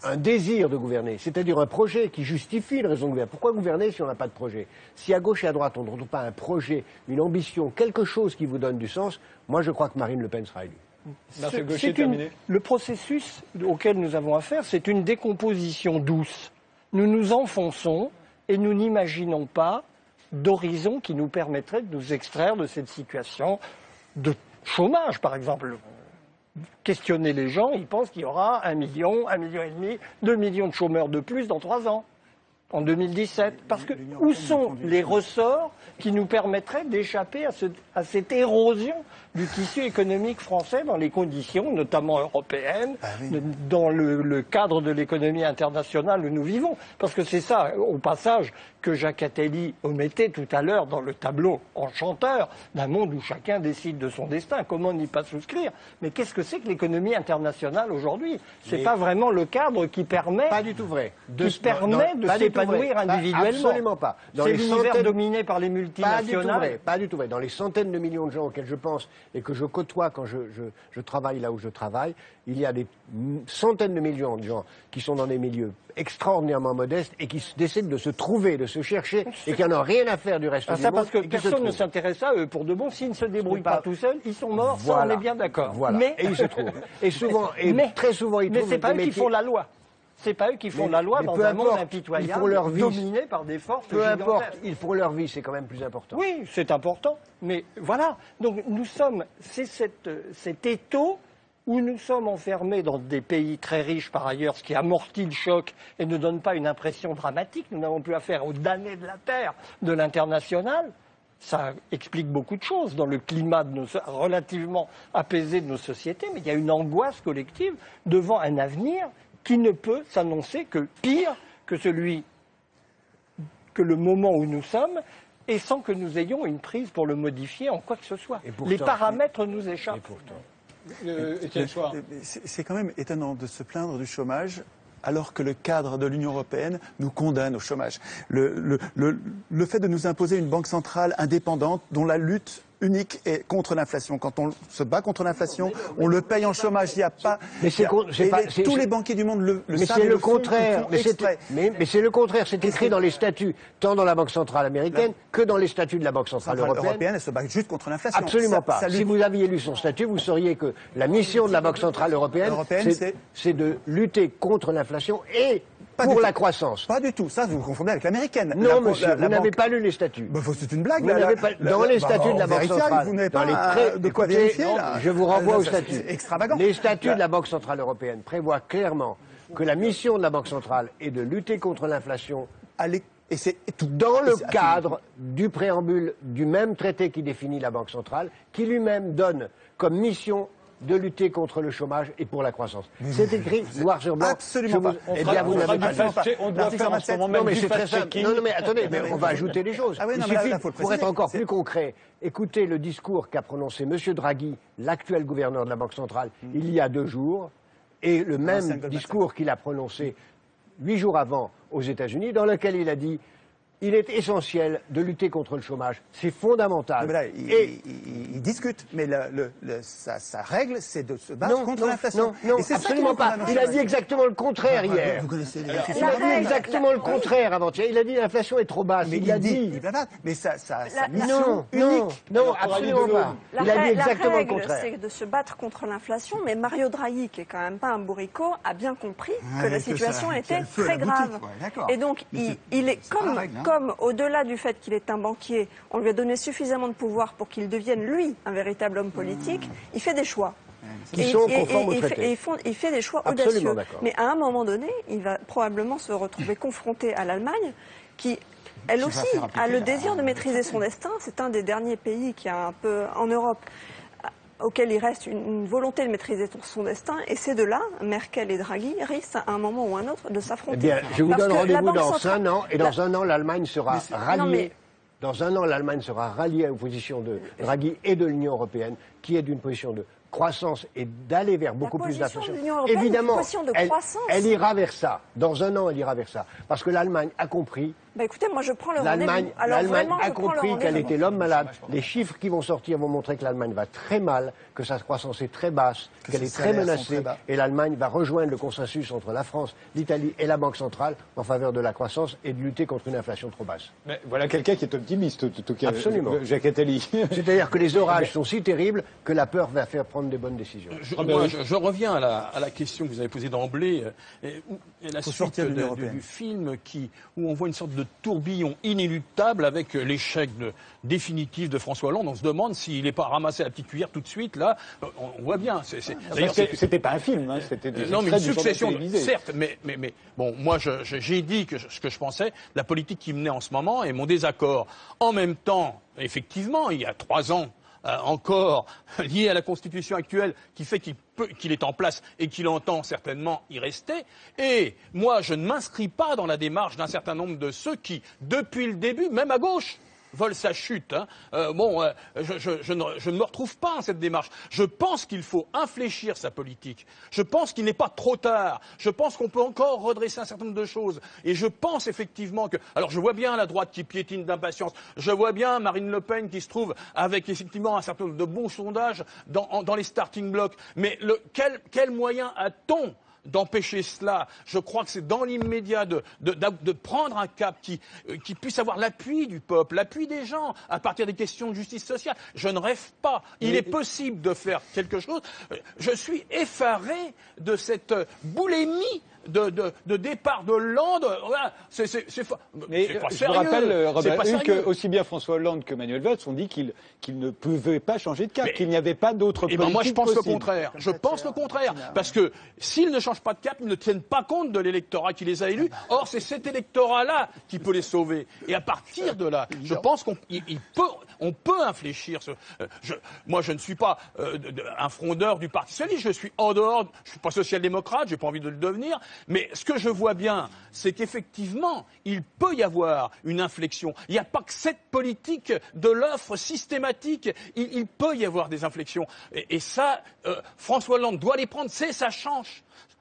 un désir de gouverner, c'est-à-dire un projet qui justifie une raison de gouverner. Pourquoi gouverner si on n'a pas de projet? Si à gauche et à droite, on ne retrouve pas un projet, une ambition, quelque chose qui vous donne du sens, moi je crois que Marine Le Pen sera élue. Le processus auquel nous avons affaire, c'est une décomposition douce. Nous nous enfonçons et nous n'imaginons pas d'horizon qui nous permettrait de nous extraire de cette situation de chômage, par exemple. Questionner les gens, ils pensent qu'il y aura 1 million, 1,5 million, 2 millions de chômeurs de plus dans 3 ans, en 2017. Parce que où sont les ressorts qui nous permettraient d'échapper à cette érosion du tissu économique français dans les conditions, notamment européennes, dans le cadre de l'économie internationale où nous vivons. Parce que c'est ça, au passage, que Jacques Attali omettait tout à l'heure dans le tableau enchanteur d'un monde où chacun décide de son destin. Comment n'y pas souscrire? Mais qu'est-ce que c'est que l'économie internationale aujourd'hui? C'est pas vraiment le cadre qui permet... Pas du tout vrai. Qui permet de s'épanouir individuellement. Absolument pas. C'est l'univers dominé par les multinationales. Pas du tout vrai. Dans les centaines de millions de gens auxquels je pense et que je côtoie quand je travaille là où je travaille, il y a des centaines de millions de gens qui sont dans des milieux extraordinairement modestes et qui décident de se trouver, de se chercher et qui n'en ont rien à faire du reste du monde. Parce que personne ne s'intéresse à eux pour de bon. S'ils ne se débrouillent pas tout seuls, ils sont morts, voilà. Ça on est bien d'accord. Voilà. Mais... Et ils se trouvent. Et souvent, très souvent, ils trouvent. Mais c'est pas eux qui font la loi. C'est pas eux qui font la loi dans un monde impitoyable, dominé par des forces gigantesques. Peu importe, ils font leur vie, c'est quand même plus important. Oui, c'est important, mais voilà. Donc nous sommes, c'est cet étau où nous sommes enfermés dans des pays très riches par ailleurs, ce qui amortit le choc et ne donne pas une impression dramatique. Nous n'avons plus affaire aux damnés de la terre de l'international. Ça explique beaucoup de choses dans le climat relativement apaisé de nos sociétés, mais il y a une angoisse collective devant un avenir qui ne peut s'annoncer que pire que le moment où nous sommes, et sans que nous ayons une prise pour le modifier en quoi que ce soit. Pourtant, les paramètres nous échappent. C'est quand même étonnant de se plaindre du chômage alors que le cadre de l'Union européenne nous condamne au chômage. Le fait de nous imposer une banque centrale indépendante dont la lutte unique est contre l'inflation. Quand on se bat contre l'inflation, on le paye en chômage. Il n'y a pas... tous les banquiers du monde le savent. Mais c'est le contraire. Mais c'est le contraire. C'est écrit dans les statuts, tant dans la Banque centrale américaine que dans les statuts de la Banque centrale européenne. Elle se bat juste contre l'inflation. Absolument pas. Si vous aviez lu son statut, vous sauriez que la mission de la Banque centrale européenne, c'est de lutter contre l'inflation et pour la croissance. Pas du tout. Ça, vous confondez avec l'américaine. Non, monsieur, vous n'avez pas lu les statuts. C'est une blague. Dans les statuts de la Banque centrale, vous n'avez pas de quoi vérifier, là. Je vous renvoie aux statuts. C'est extravagant. Les statuts de la Banque centrale européenne prévoient clairement que la mission de la Banque centrale est de lutter contre l'inflation dans le cadre du préambule du même traité qui définit la Banque centrale, qui lui-même donne comme mission de lutter contre le chômage et pour la croissance. C'est écrit noir sur blanc. Absolument pas. Eh bien, vous n'avez pas fait. On doit faire en ce moment même du fact-checking. Non, mais attendez, on va ajouter des choses. Il suffit, pour être encore plus concret, écoutez le discours qu'a prononcé M. Draghi, l'actuel gouverneur de la Banque centrale, il y a 2 jours, et le même discours qu'il a prononcé 8 jours avant aux États-Unis, dans lequel il a dit il est essentiel de lutter contre le chômage. C'est fondamental. Mais là, il discute, mais sa règle, c'est de se battre contre l'inflation. Non, absolument pas. Il a dit exactement le contraire hier. Vous connaissez il a dit exactement le contraire avant-hier. Il a dit l'inflation est trop basse. Mais il a dit. Mais sa mission unique. Non, absolument pas. Il a dit exactement le contraire. La règle, c'est de se battre contre l'inflation, mais Mario Draghi, qui est quand même pas un bourricot, a bien compris que la situation était très grave. Et donc, il est comme au-delà du fait qu'il est un banquier, on lui a donné suffisamment de pouvoir pour qu'il devienne, lui, un véritable homme politique, il fait des choix. Qui sont conformes au traité. Il fait des choix audacieux. Mais à un moment donné, il va probablement se retrouver confronté à l'Allemagne, qui, elle aussi, a le désir de maîtriser son destin. C'est un des derniers pays qui a un peu, en Europe, auquel il reste une volonté de maîtriser son destin, et ces deux-là, Merkel et Draghi, risquent à un moment ou à un autre de s'affronter. Eh bien, je vous donne rendez-vous dans un an, et dans un an, l'Allemagne sera ralliée. Dans un an, l'Allemagne sera ralliée à une position de Draghi et de l'Union européenne, qui est d'une position de croissance et d'aller vers beaucoup plus d'inflation. Évidemment, elle ira vers ça. Dans un an, elle ira vers ça. Parce que l'Allemagne a compris. Écoutez, moi je prends le rendez-vous. L'Allemagne a compris qu'elle était l'homme malade. Les chiffres qui vont sortir vont montrer que l'Allemagne va très mal, que sa croissance est très basse, qu'elle est très menacée. Et l'Allemagne va rejoindre le consensus entre la France, l'Italie et la Banque centrale en faveur de la croissance et de lutter contre une inflation trop basse. Mais voilà quelqu'un qui est optimiste, en tout cas. Absolument. Jacques Attali. C'est-à-dire que les orages sont si terribles que la peur va faire prendre des bonnes décisions. Je reviens à la question que vous avez posée d'emblée, et la suite du film où on voit une sorte de tourbillon inéluctable avec l'échec définitif de François Hollande. On se demande s'il n'est pas ramassé à la petite cuillère tout de suite. Là, on voit bien. D'ailleurs, c'était pas un film, hein, c'était des non, mais une succession, certes, mais bon, moi, j'ai dit ce que je pensais de la politique qui menait en ce moment et mon désaccord. En même temps, effectivement, il y a 3 ans, encore lié à la Constitution actuelle, qui fait qu'il est en place et qu'il entend certainement y rester. Et moi, je ne m'inscris pas dans la démarche d'un certain nombre de ceux qui, depuis le début, même à gauche, veulent sa chute. Hein. Je ne me retrouve pas dans cette démarche. Je pense qu'il faut infléchir sa politique. Je pense qu'il n'est pas trop tard. Je pense qu'on peut encore redresser un certain nombre de choses. Et je pense effectivement que... Alors je vois bien la droite qui piétine d'impatience. Je vois bien Marine Le Pen qui se trouve avec effectivement un certain nombre de bons sondages dans les starting blocks. Mais quel moyen a-t-on d'empêcher cela? Je crois que c'est dans l'immédiat de prendre un cap qui puisse avoir l'appui du peuple, l'appui des gens, à partir des questions de justice sociale. Je ne rêve pas. Il est possible de faire quelque chose. Je suis effaré de cette boulimie de départ de Hollande. Voilà, mais pas je sérieux. vous rappelle, Robert, pas que aussi bien François Hollande que Manuel Valls ont dit qu'il ne pouvait pas changer de cap, qu'il n'y avait pas d'autre politique moi, je pense possible. le contraire. Je pense le contraire. Parce que s'ils ne changent pas de cap, ils ne tiennent pas compte de l'électorat qui les a élus. Or, c'est cet électorat-là qui peut les sauver. Et à partir de là, je pense qu'on peut infléchir. Moi, je ne suis pas un frondeur du Parti socialiste. Je suis en dehors. Je ne suis pas social-démocrate. J'ai pas envie de le devenir. Mais ce que je vois bien, c'est qu'effectivement, il peut y avoir une inflexion. Il n'y a pas que cette politique de l'offre systématique. Il peut y avoir des inflexions. Et ça, François Hollande doit les prendre. C'est sa chance.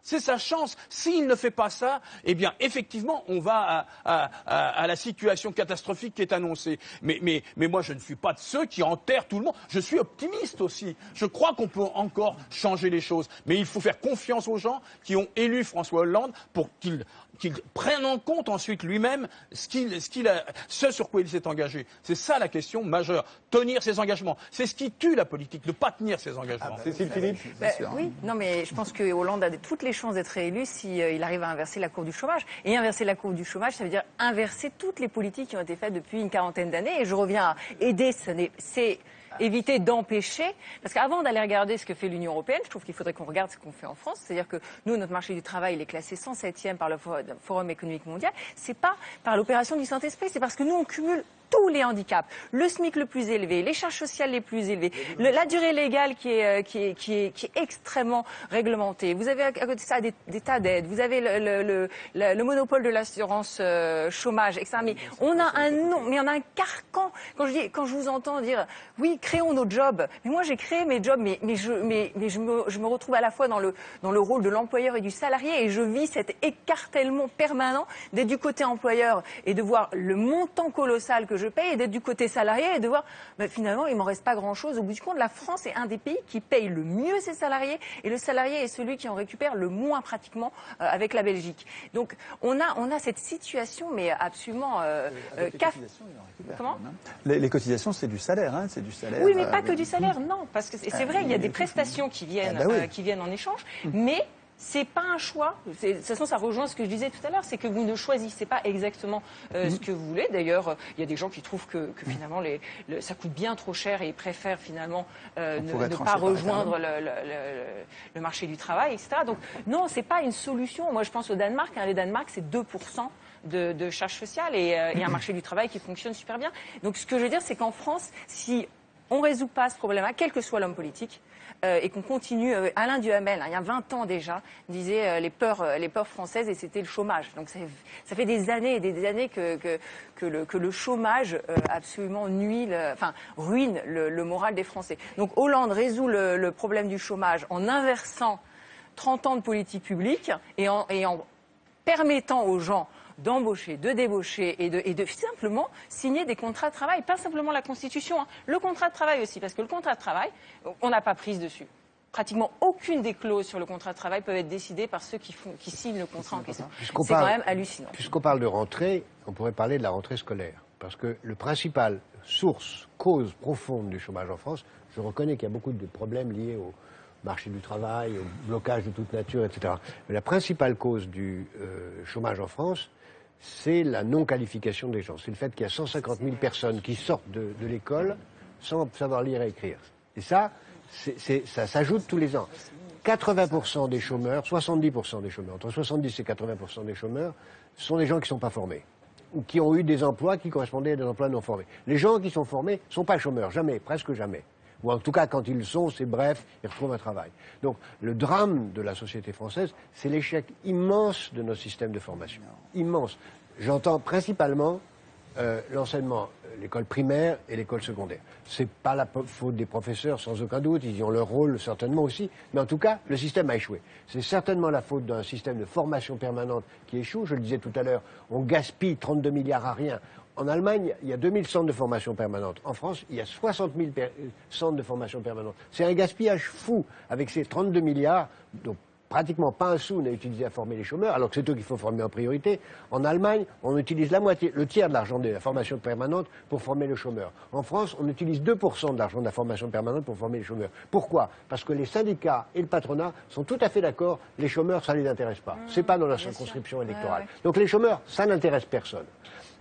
C'est sa chance. S'il ne fait pas ça, eh bien, effectivement, on va à la situation catastrophique qui est annoncée. Mais moi, je ne suis pas de ceux qui enterrent tout le monde. Je suis optimiste aussi. Je crois qu'on peut encore changer les choses. Mais il faut faire confiance aux gens qui ont élu François Hollande pour qu'il prenne en compte ensuite lui-même ce sur quoi il s'est engagé. C'est ça la question majeure. Tenir ses engagements. C'est ce qui tue la politique, ne pas tenir ses engagements. Cécile Philippe. Oui, non, mais je pense que Hollande a toutes les chances d'être réélu s'il arrive à inverser la courbe du chômage. Et inverser la courbe du chômage, ça veut dire inverser toutes les politiques qui ont été faites depuis une 40aine d'années. Et je reviens à aider, c'est éviter d'empêcher, parce qu'avant d'aller regarder ce que fait l'Union européenne, je trouve qu'il faudrait qu'on regarde ce qu'on fait en France, c'est-à-dire que nous, notre marché du travail, il est classé 107e par le Forum économique mondial, c'est pas par l'opération du Saint-Esprit, c'est parce que nous, on cumule tous les handicaps, le SMIC le plus élevé, les charges sociales les plus élevées, la durée légale qui est extrêmement réglementée. Vous avez à côté de ça des tas d'aides, vous avez le monopole de l'assurance chômage, etc. Mais on a on a un carcan. Quand je vous entends dire oui, créons nos jobs. Mais moi j'ai créé mes jobs, mais je me retrouve à la fois dans le rôle de l'employeur et du salarié, et je vis cet écartèlement permanent d'être du côté employeur et de voir le montant colossal que je paye, et d'être du côté salarié et de voir finalement il m'en reste pas grand-chose. Au bout du compte, la France est un des pays qui paye le mieux ses salariés, et le salarié est celui qui en récupère le moins pratiquement avec la Belgique. Donc on a cette situation mais absolument comment les cotisations, c'est du salaire, hein, c'est du salaire. Oui, mais pas que du salaire, non, parce que c'est vrai, il y a des prestations qui viennent en échange, mais c'est pas un choix. De toute façon, ça rejoint ce que je disais tout à l'heure, c'est que vous ne choisissez pas exactement ce que vous voulez. D'ailleurs, il y a des gens qui trouvent que finalement ça coûte bien trop cher et ils préfèrent finalement ne pas rejoindre le marché du travail, etc. Donc non, c'est pas une solution. Moi, je pense au Danemark. Le Danemark, c'est 2% de charges sociales et un marché du travail qui fonctionne super bien. Donc ce que je veux dire, c'est qu'en France, si on ne résout pas ce problème-là, quel que soit l'homme politique, et qu'on continue. Alain Duhamel, il y a 20 ans déjà, disait les peurs françaises, et c'était le chômage. Donc ça fait des années et des années que le chômage absolument ruine le moral des Français. Donc Hollande résout le problème du chômage en inversant 30 ans de politique publique et en permettant aux gens d'embaucher, de débaucher et de simplement signer des contrats de travail. Pas simplement la Constitution, hein. Le contrat de travail aussi, parce que le contrat de travail, on n'a pas prise dessus. Pratiquement aucune des clauses sur le contrat de travail peuvent être décidées par ceux qui signent le contrat en question. C'est quand même hallucinant. Puisqu'on parle de rentrée, on pourrait parler de la rentrée scolaire. Parce que le principal cause profonde du chômage en France, je reconnais qu'il y a beaucoup de problèmes liés au marché du travail, au blocage de toute nature, etc. Mais la principale cause du chômage en France, c'est la non-qualification des gens. C'est le fait qu'il y a 150 000 personnes qui sortent de l'école sans savoir lire et écrire. Et ça s'ajoute tous les ans. 80% des chômeurs, 70% des chômeurs, entre 70 et 80% des chômeurs, sont des gens qui ne sont pas formés ou qui ont eu des emplois qui correspondaient à des emplois non formés. Les gens qui sont formés ne sont pas chômeurs, jamais, presque jamais. Ou en tout cas, quand ils le sont, c'est bref, ils retrouvent un travail. Donc, le drame de la société française, c'est l'échec immense de nos systèmes de formation. Immense. J'entends principalement l'enseignement, l'école primaire et l'école secondaire. C'est pas la faute des professeurs, sans aucun doute, ils y ont leur rôle certainement aussi, mais en tout cas, le système a échoué. C'est certainement la faute d'un système de formation permanente qui échoue. Je le disais tout à l'heure, on gaspille 32 milliards à rien. En Allemagne, il y a 2000 centres de formation permanente. En France, il y a 60 000 centres de formation permanente. C'est un gaspillage fou avec ces 32 milliards, dont pratiquement pas un sou n'est utilisé à former les chômeurs, alors que c'est eux qu'il faut former en priorité. En Allemagne, on utilise le tiers de l'argent de la formation permanente pour former le chômeur. En France, on utilise 2% de l'argent de la formation permanente pour former les chômeurs. Pourquoi? Parce que les syndicats et le patronat sont tout à fait d'accord, les chômeurs, ça ne les intéresse pas. C'est pas dans la circonscription électorale. Donc les chômeurs, ça n'intéresse personne.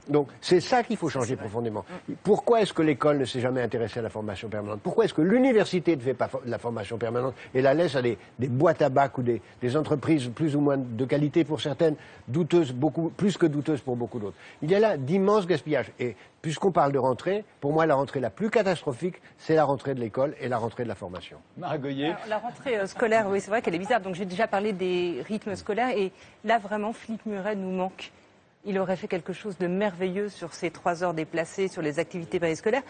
Donc c'est ça qu'il faut changer profondément. Pourquoi est-ce que l'école ne s'est jamais intéressée à la formation permanente? Pourquoi est-ce que l'université ne fait pas de la formation permanente et la laisse à des boîtes à bac ou des entreprises plus ou moins de qualité pour certaines, douteuses, beaucoup plus que douteuses pour beaucoup d'autres? Il y a là d'immenses gaspillages. Et puisqu'on parle de rentrée, pour moi la rentrée la plus catastrophique, c'est la rentrée de l'école et la rentrée de la formation. Margoyer. La rentrée scolaire, oui, c'est vrai qu'elle est bizarre. Donc j'ai déjà parlé des rythmes scolaires et là vraiment Philippe Muret nous manque. Il aurait fait quelque chose de merveilleux sur ces 3 heures déplacées, sur les activités périscolaires.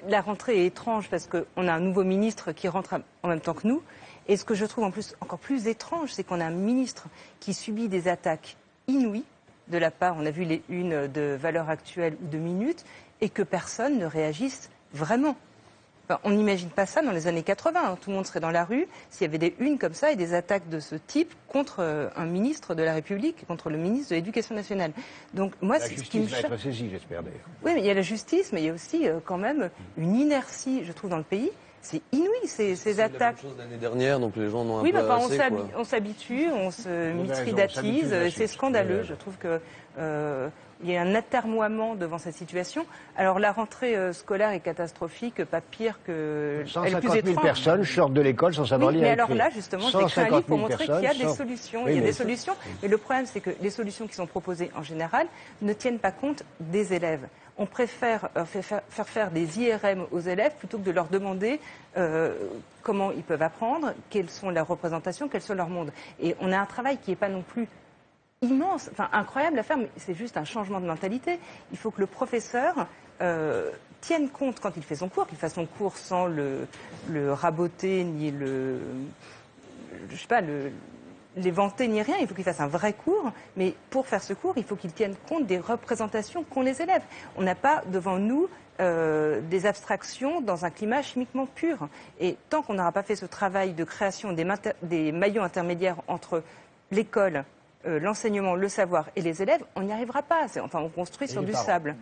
La rentrée est étrange parce qu'on a un nouveau ministre qui rentre en même temps que nous. Et ce que je trouve en plus encore plus étrange, c'est qu'on a un ministre qui subit des attaques inouïes de la part, on a vu les unes de Valeurs Actuelles ou de Minutes, et que personne ne réagisse vraiment. Enfin, on n'imagine pas ça dans les années 80. Hein. Tout le monde serait dans la rue s'il y avait des unes comme ça et des attaques de ce type contre un ministre de la République, contre le ministre de l'Éducation nationale. Donc moi, la justice va être saisie, j'espère d'ailleurs. Oui, mais il y a la justice, mais il y a aussi quand même une inertie, je trouve, dans le pays. C'est inouï, ces attaques. C'est la même chose l'année dernière, donc les gens n'ont un peu assez, on s'habitue, on se mitridatise, c'est scandaleux. Je trouve que il y a un atermoiement devant cette situation. Alors la rentrée scolaire est catastrophique, pas pire que... 150 000 personnes sortent de l'école sans savoir lire et écrire. Mais alors là, justement, j'ai écrit un livre pour montrer qu'il y a des solutions. Il y a des solutions, mais le problème, c'est que les solutions qui sont proposées en général ne tiennent pas compte des élèves. On préfère faire des IRM aux élèves plutôt que de leur demander comment ils peuvent apprendre, quelles sont leurs représentations, quels sont leurs mondes. Et on a un travail qui n'est pas non plus immense, enfin incroyable à faire, mais c'est juste un changement de mentalité. Il faut que le professeur tienne compte quand il fait son cours, qu'il fasse son cours sans le raboter ni les vanter ni rien. Il faut qu'il fasse un vrai cours, mais pour faire ce cours, il faut qu'il tienne compte des représentations qu'ont les élèves. On n'a pas devant nous des abstractions dans un climat chimiquement pur. Et tant qu'on n'aura pas fait ce travail de création des maillons intermédiaires entre l'école, l'enseignement, le savoir et les élèves, on n'y arrivera pas. Enfin, on construit sur du sable.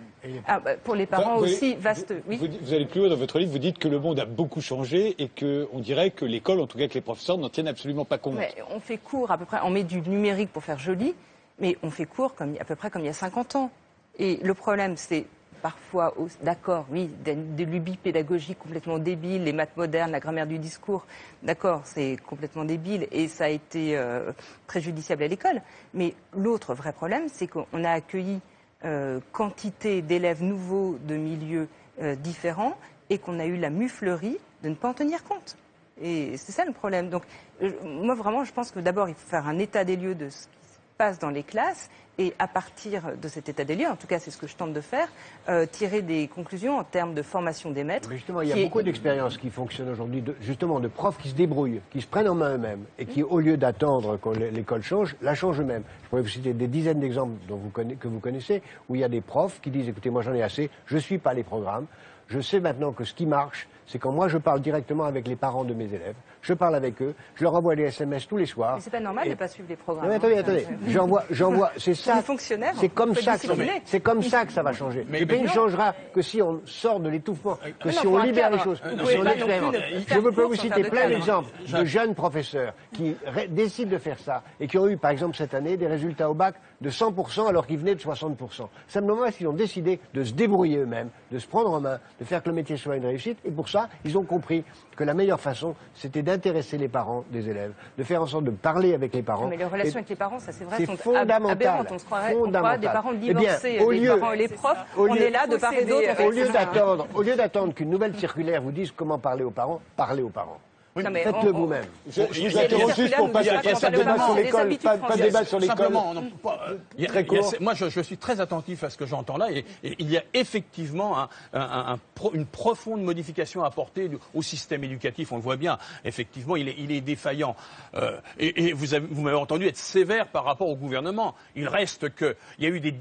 Pour les parents aussi, vaste... Oui. Vous allez plus loin dans votre livre, vous dites que le monde a beaucoup changé et qu'on dirait que l'école, en tout cas que les professeurs, n'en tiennent absolument pas compte. Ouais, on fait cours à peu près, on met du numérique pour faire joli, mais on fait cours à peu près comme il y a 50 ans. Et le problème, c'est parfois, d'accord, oui, des lubies pédagogiques complètement débiles, les maths modernes, la grammaire du discours, d'accord, c'est complètement débile et ça a été préjudiciable à l'école. Mais l'autre vrai problème, c'est qu'on a accueilli quantité d'élèves nouveaux de milieux différents et qu'on a eu la muflerie de ne pas en tenir compte. Et c'est ça le problème. Donc, moi, vraiment, je pense que d'abord, il faut faire un état des lieux de ce qui se passe dans les classes et à partir de cet état des lieux, en tout cas, c'est ce que je tente de faire, tirer des conclusions en termes de formation des maîtres. Mais justement, il y a beaucoup d'expériences qui fonctionnent aujourd'hui, justement, de profs qui se débrouillent, qui se prennent en main eux-mêmes et qui, au lieu d'attendre que l'école change, la changent eux-mêmes. Je pourrais vous citer des dizaines d'exemples que vous connaissez, où il y a des profs qui disent, écoutez, moi j'en ai assez, je ne suis pas les programmes, je sais maintenant que ce qui marche, c'est quand moi je parle directement avec les parents de mes élèves, je parle avec eux, je leur envoie des SMS tous les soirs. Mais c'est pas normal de ne pas suivre les programmes. Non, mais attendez, j'envoie, c'est ça. C'est comme ça que ça va changer. Le pays ne changera que si on sort de l'étouffement, que si on libère les choses, que si on expérimente. Je peux vous citer plein d'exemples de jeunes professeurs qui décident de faire ça et qui ont eu, par exemple, cette année, des résultats au bac de 100% alors qu'ils venaient de 60%. Simplement parce qu'ils ont décidé de se débrouiller eux-mêmes, de se prendre en main, de faire que le métier soit une réussite. Et pour ça, ils ont compris que la meilleure façon, c'était d'intéresser les parents des élèves, de faire en sorte de parler avec les parents. Mais les relations avec les parents, ça c'est vrai, c'est sont fondamental. aberrantes. On se croirait des parents divorcés, les parents et les profs. On est là de part et d'autre. Au lieu d'attendre qu'une nouvelle circulaire vous dise comment parler aux parents, parlez aux parents. Oui, faites-le vous-même. Je vous interroge juste pour passer à un débat sur l'école, pas de débat sur l'école. Très court. Moi, je suis très attentif à ce que j'entends là, et il y a effectivement une profonde modification à apporter au système éducatif. On le voit bien. Effectivement, il est défaillant. Et vous m'avez entendu être sévère par rapport au gouvernement. Il reste qu'il y a eu des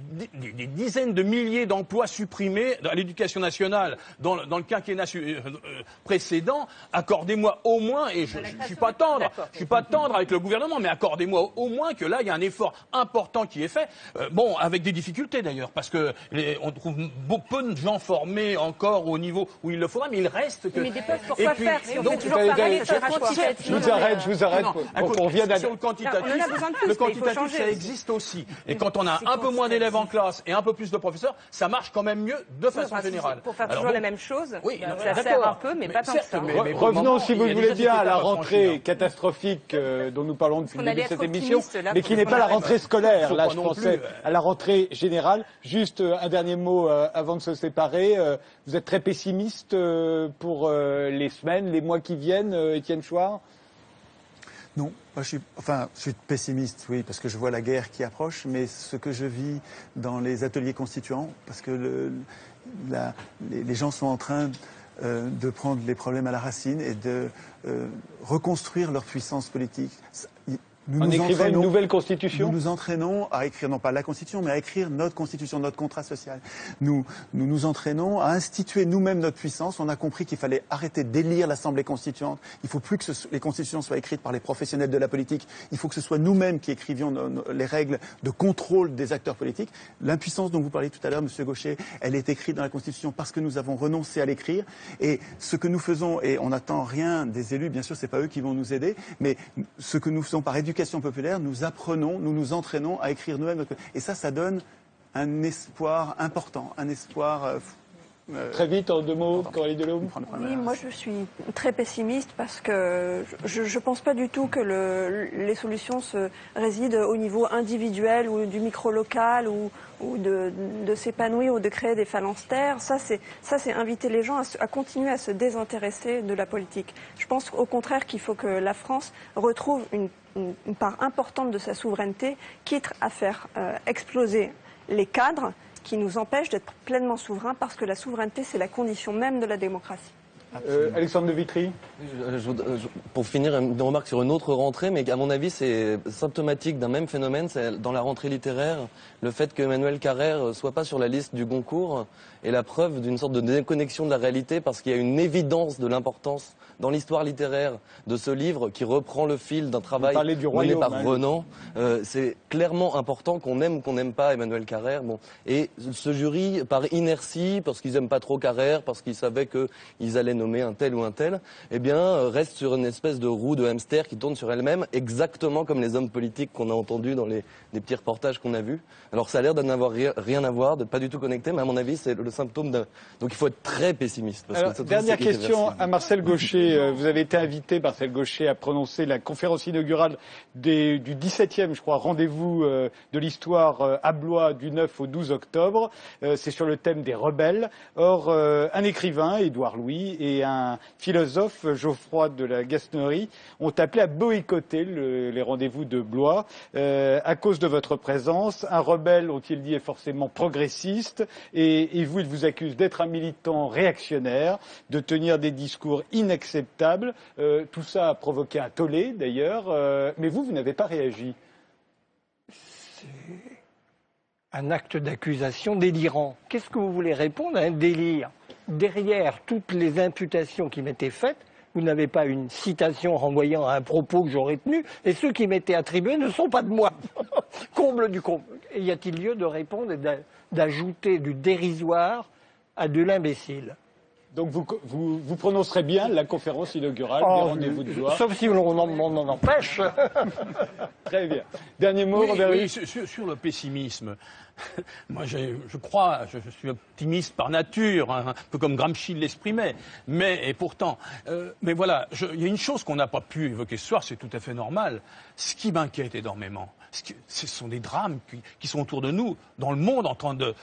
dizaines de milliers d'emplois supprimés à l'éducation nationale dans le quinquennat précédent. Accordez-moi au moins, et je ne suis pas tendre avec le gouvernement, mais accordez-moi au moins que là, il y a un effort important qui est fait. Bon, avec des difficultés d'ailleurs, parce que on trouve peu de gens formés encore au niveau où il le faudra, mais il reste que... Mais des postes, pourquoi faire si on fait toujours pareil, je vous arrête, on revient sur le quantitatif. Le quantitatif, ça existe aussi. Et quand on a un peu moins d'élèves en classe et un peu plus de professeurs, ça marche quand même mieux de façon générale. Pour faire toujours la même chose, ça sert un peu, mais pas tant que ça. Revenons, si vous voulez bien, à la rentrée catastrophique dont nous parlons depuis le début de cette émission, mais qui n'est pas la rentrée scolaire. Là, je pensais à la rentrée générale. Juste un dernier mot avant de se séparer. Vous êtes très pessimiste pour les semaines, les mois qui viennent, Étienne Chouard ? Non, moi je suis pessimiste, oui, parce que je vois la guerre qui approche, mais ce que je vis dans les ateliers constituants, parce que les gens sont en train de prendre les problèmes à la racine et de reconstruire leur puissance politique. En écrivant une nouvelle constitution ? Nous nous entraînons à écrire, non pas la constitution, mais à écrire notre constitution, notre contrat social. Nous nous entraînons à instituer nous-mêmes notre puissance. On a compris qu'il fallait arrêter d'élire l'Assemblée constituante. Il ne faut plus que les constitutions soient écrites par les professionnels de la politique. Il faut que ce soit nous-mêmes qui écrivions les règles de contrôle des acteurs politiques. L'impuissance dont vous parliez tout à l'heure, Monsieur Gaucher, elle est écrite dans la Constitution parce que nous avons renoncé à l'écrire. Et ce que nous faisons, et on n'attend rien des élus, bien sûr, c'est pas eux qui vont nous aider, mais ce que nous faisons par éducation populaire, nous apprenons, nous nous entraînons à écrire nous-mêmes. Et ça donne un espoir important, un espoir... Très vite, en deux mots, Coralie Delhomme. Oui, moi je suis très pessimiste parce que je ne pense pas du tout que les solutions se résident au niveau individuel ou du micro-local ou de s'épanouir ou de créer des phalanstères. Ça, c'est inviter les gens à continuer à se désintéresser de la politique. Je pense au contraire qu'il faut que la France retrouve une part importante de sa souveraineté, quitte à faire exploser les cadres qui nous empêchent d'être pleinement souverains, parce que la souveraineté, c'est la condition même de la démocratie. Alexandre de Vitry. Pour finir, une remarque sur une autre rentrée, mais à mon avis, c'est symptomatique d'un même phénomène. C'est dans la rentrée littéraire, le fait que Emmanuel Carrère soit pas sur la liste du Goncourt est la preuve d'une sorte de déconnexion de la réalité, parce qu'il y a une évidence de l'importance dans l'histoire littéraire de ce livre qui reprend le fil d'un travail mené par Renan. C'est clairement important qu'on aime ou qu'on n'aime pas Emmanuel Carrère. Et ce jury, par inertie, parce qu'ils n'aiment pas trop Carrère, parce qu'ils savaient qu'ils allaient nommer un tel ou un tel, eh bien, reste sur une espèce de roue de hamster qui tourne sur elle-même, exactement comme les hommes politiques qu'on a entendus dans les petits reportages qu'on a vus. Alors ça a l'air de n'avoir rien à voir, de pas du tout connecté, mais à mon avis, c'est le symptôme d'un... Donc il faut être très pessimiste. Parce Alors, que dernière question à Marcel Gauchet. Vous avez été invité, Marcel Gauchet, à prononcer la conférence inaugurale du 17e, je crois, rendez-vous de l'histoire à Blois du 9 au 12 octobre. C'est sur le thème des rebelles. Or, un écrivain, Édouard Louis, et un philosophe, Geoffroy de la Gasnerie, ont appelé à boycotter les rendez-vous de Blois à cause de votre présence. Un rebelle, ont-ils dit, est forcément progressiste, et vous, il vous accuse d'être un militant réactionnaire, de tenir des discours inacceptables. Tout ça a provoqué un tollé, d'ailleurs, mais vous n'avez pas réagi. C'est un acte d'accusation délirant. Qu'est-ce que vous voulez répondre à un délire? Derrière toutes les imputations qui m'étaient faites, vous n'avez pas une citation renvoyant à un propos que j'aurais tenu, et ceux qui m'étaient attribués ne sont pas de moi. Comble du comble. Et y a-t-il lieu de répondre et d'ajouter du dérisoire à de l'imbécile? Donc vous prononcerez bien la conférence inaugurale des rendez-vous de Blois. Sauf si on en empêche. Très bien. Dernier mot, Robert. Oui, sur le pessimisme. Moi, je crois, je suis optimiste par nature, hein, un peu comme Gramsci l'exprimait. Mais pourtant, mais voilà, il y a une chose qu'on n'a pas pu évoquer ce soir, c'est tout à fait normal. Ce qui m'inquiète énormément, ce sont des drames qui sont autour de nous, dans le monde, en train de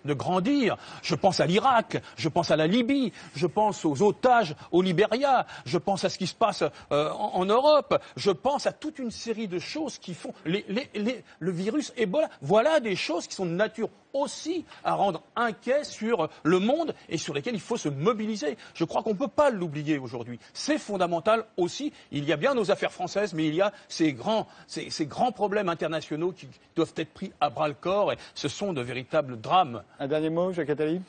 grandir. Je pense à l'Irak, je pense à la Libye, je pense aux otages au Libéria, je pense à ce qui se passe en Europe, je pense à toute une série de choses qui font le virus Ebola. Voilà des choses qui sont de nature aussi à rendre inquiet sur le monde et sur lesquels il faut se mobiliser. Je crois qu'on ne peut pas l'oublier aujourd'hui. C'est fondamental aussi. Il y a bien nos affaires françaises, mais il y a ces grands problèmes internationaux qui doivent être pris à bras-le-corps et ce sont de véritables drames. Un dernier mot, Jacques Attali ?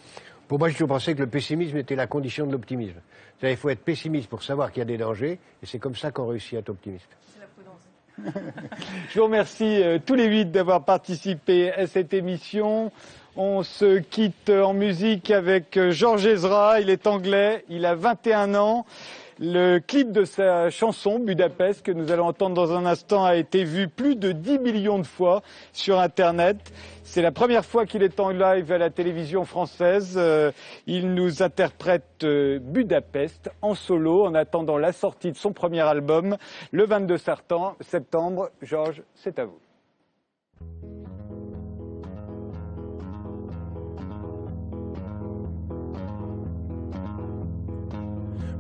Pour moi, j'ai toujours pensé que le pessimisme était la condition de l'optimisme. C'est-à-dire qu'il faut être pessimiste pour savoir qu'il y a des dangers, et c'est comme ça qu'on réussit à être optimiste. Je vous remercie tous les 8 d'avoir participé à cette émission. On se quitte en musique avec Georges Ezra. Il est anglais, il a 21 ans. Le clip de sa chanson Budapest, que nous allons entendre dans un instant, a été vu plus de 10 millions de fois sur Internet. C'est la première fois qu'il est en live à la télévision française. Il nous interprète Budapest en solo en attendant la sortie de son premier album le 22 septembre. Georges, c'est à vous.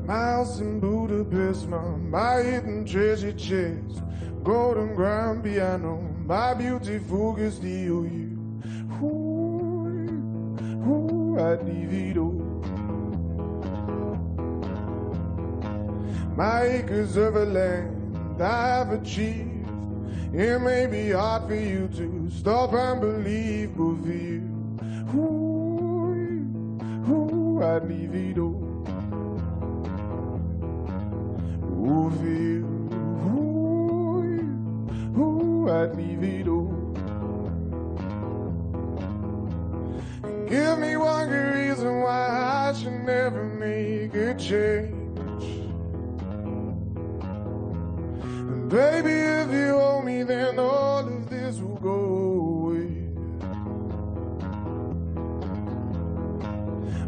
My house in Budapest, my hidden treasure chest, golden grand piano, my beautiful Castillo, you. Ooh, I'd leave it all. My acres of a land I have achieved. It may be hard for you to stop and believe, but for you, ooh, I'd leave it all. Ooh, for you, ooh, I'd leave it all. Give me one good reason why I should never make a change. And baby, if you owe me, then all of this will go away.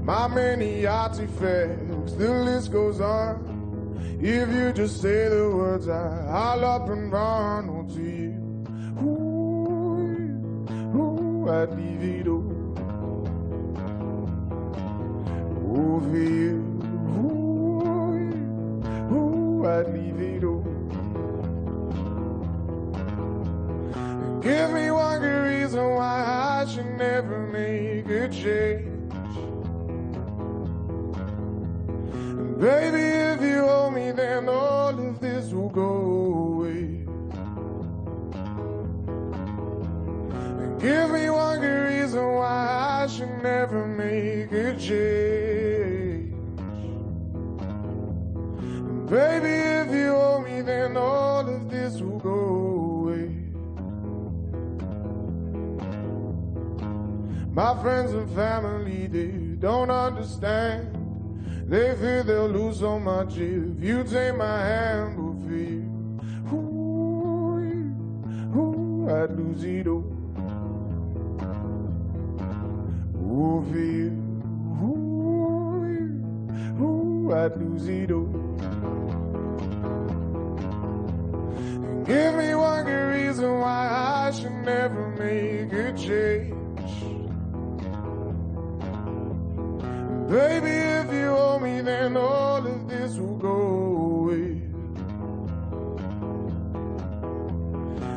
My many artifacts, the list goes on. If you just say the words, I'll up and run on to you. Ooh, I'd leave it all. Ooh, for you, ooh, I'd leave it all. Give me one good reason why I should never make a change. Baby, if you owe me, then all of this will go away. And give me one good reason why I should never make a change. And baby, if you owe me, then all of this will go away. My friends and family, they don't understand. They fear they'll lose so much if you take my hand, but for you, ooh, I'd lose it all. Ooh, for you, ooh, I'd lose it all. And give me one good reason why I should never make a change. Baby, if you owe me, then all of this will go away.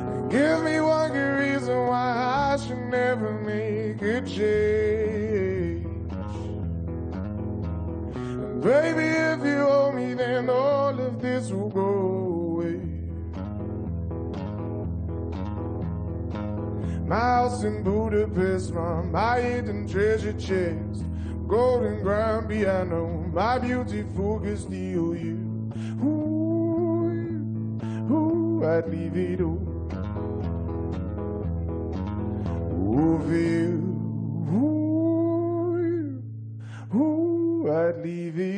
And give me one good reason why I should never make a change. And baby, if you owe me, then all of this will go away. My house in Budapest, my hidden treasure chest, golden grand piano, my beautiful Castillo, you. Ooh, I'd leave it all. Ooh, for you. Ooh, I'd leave it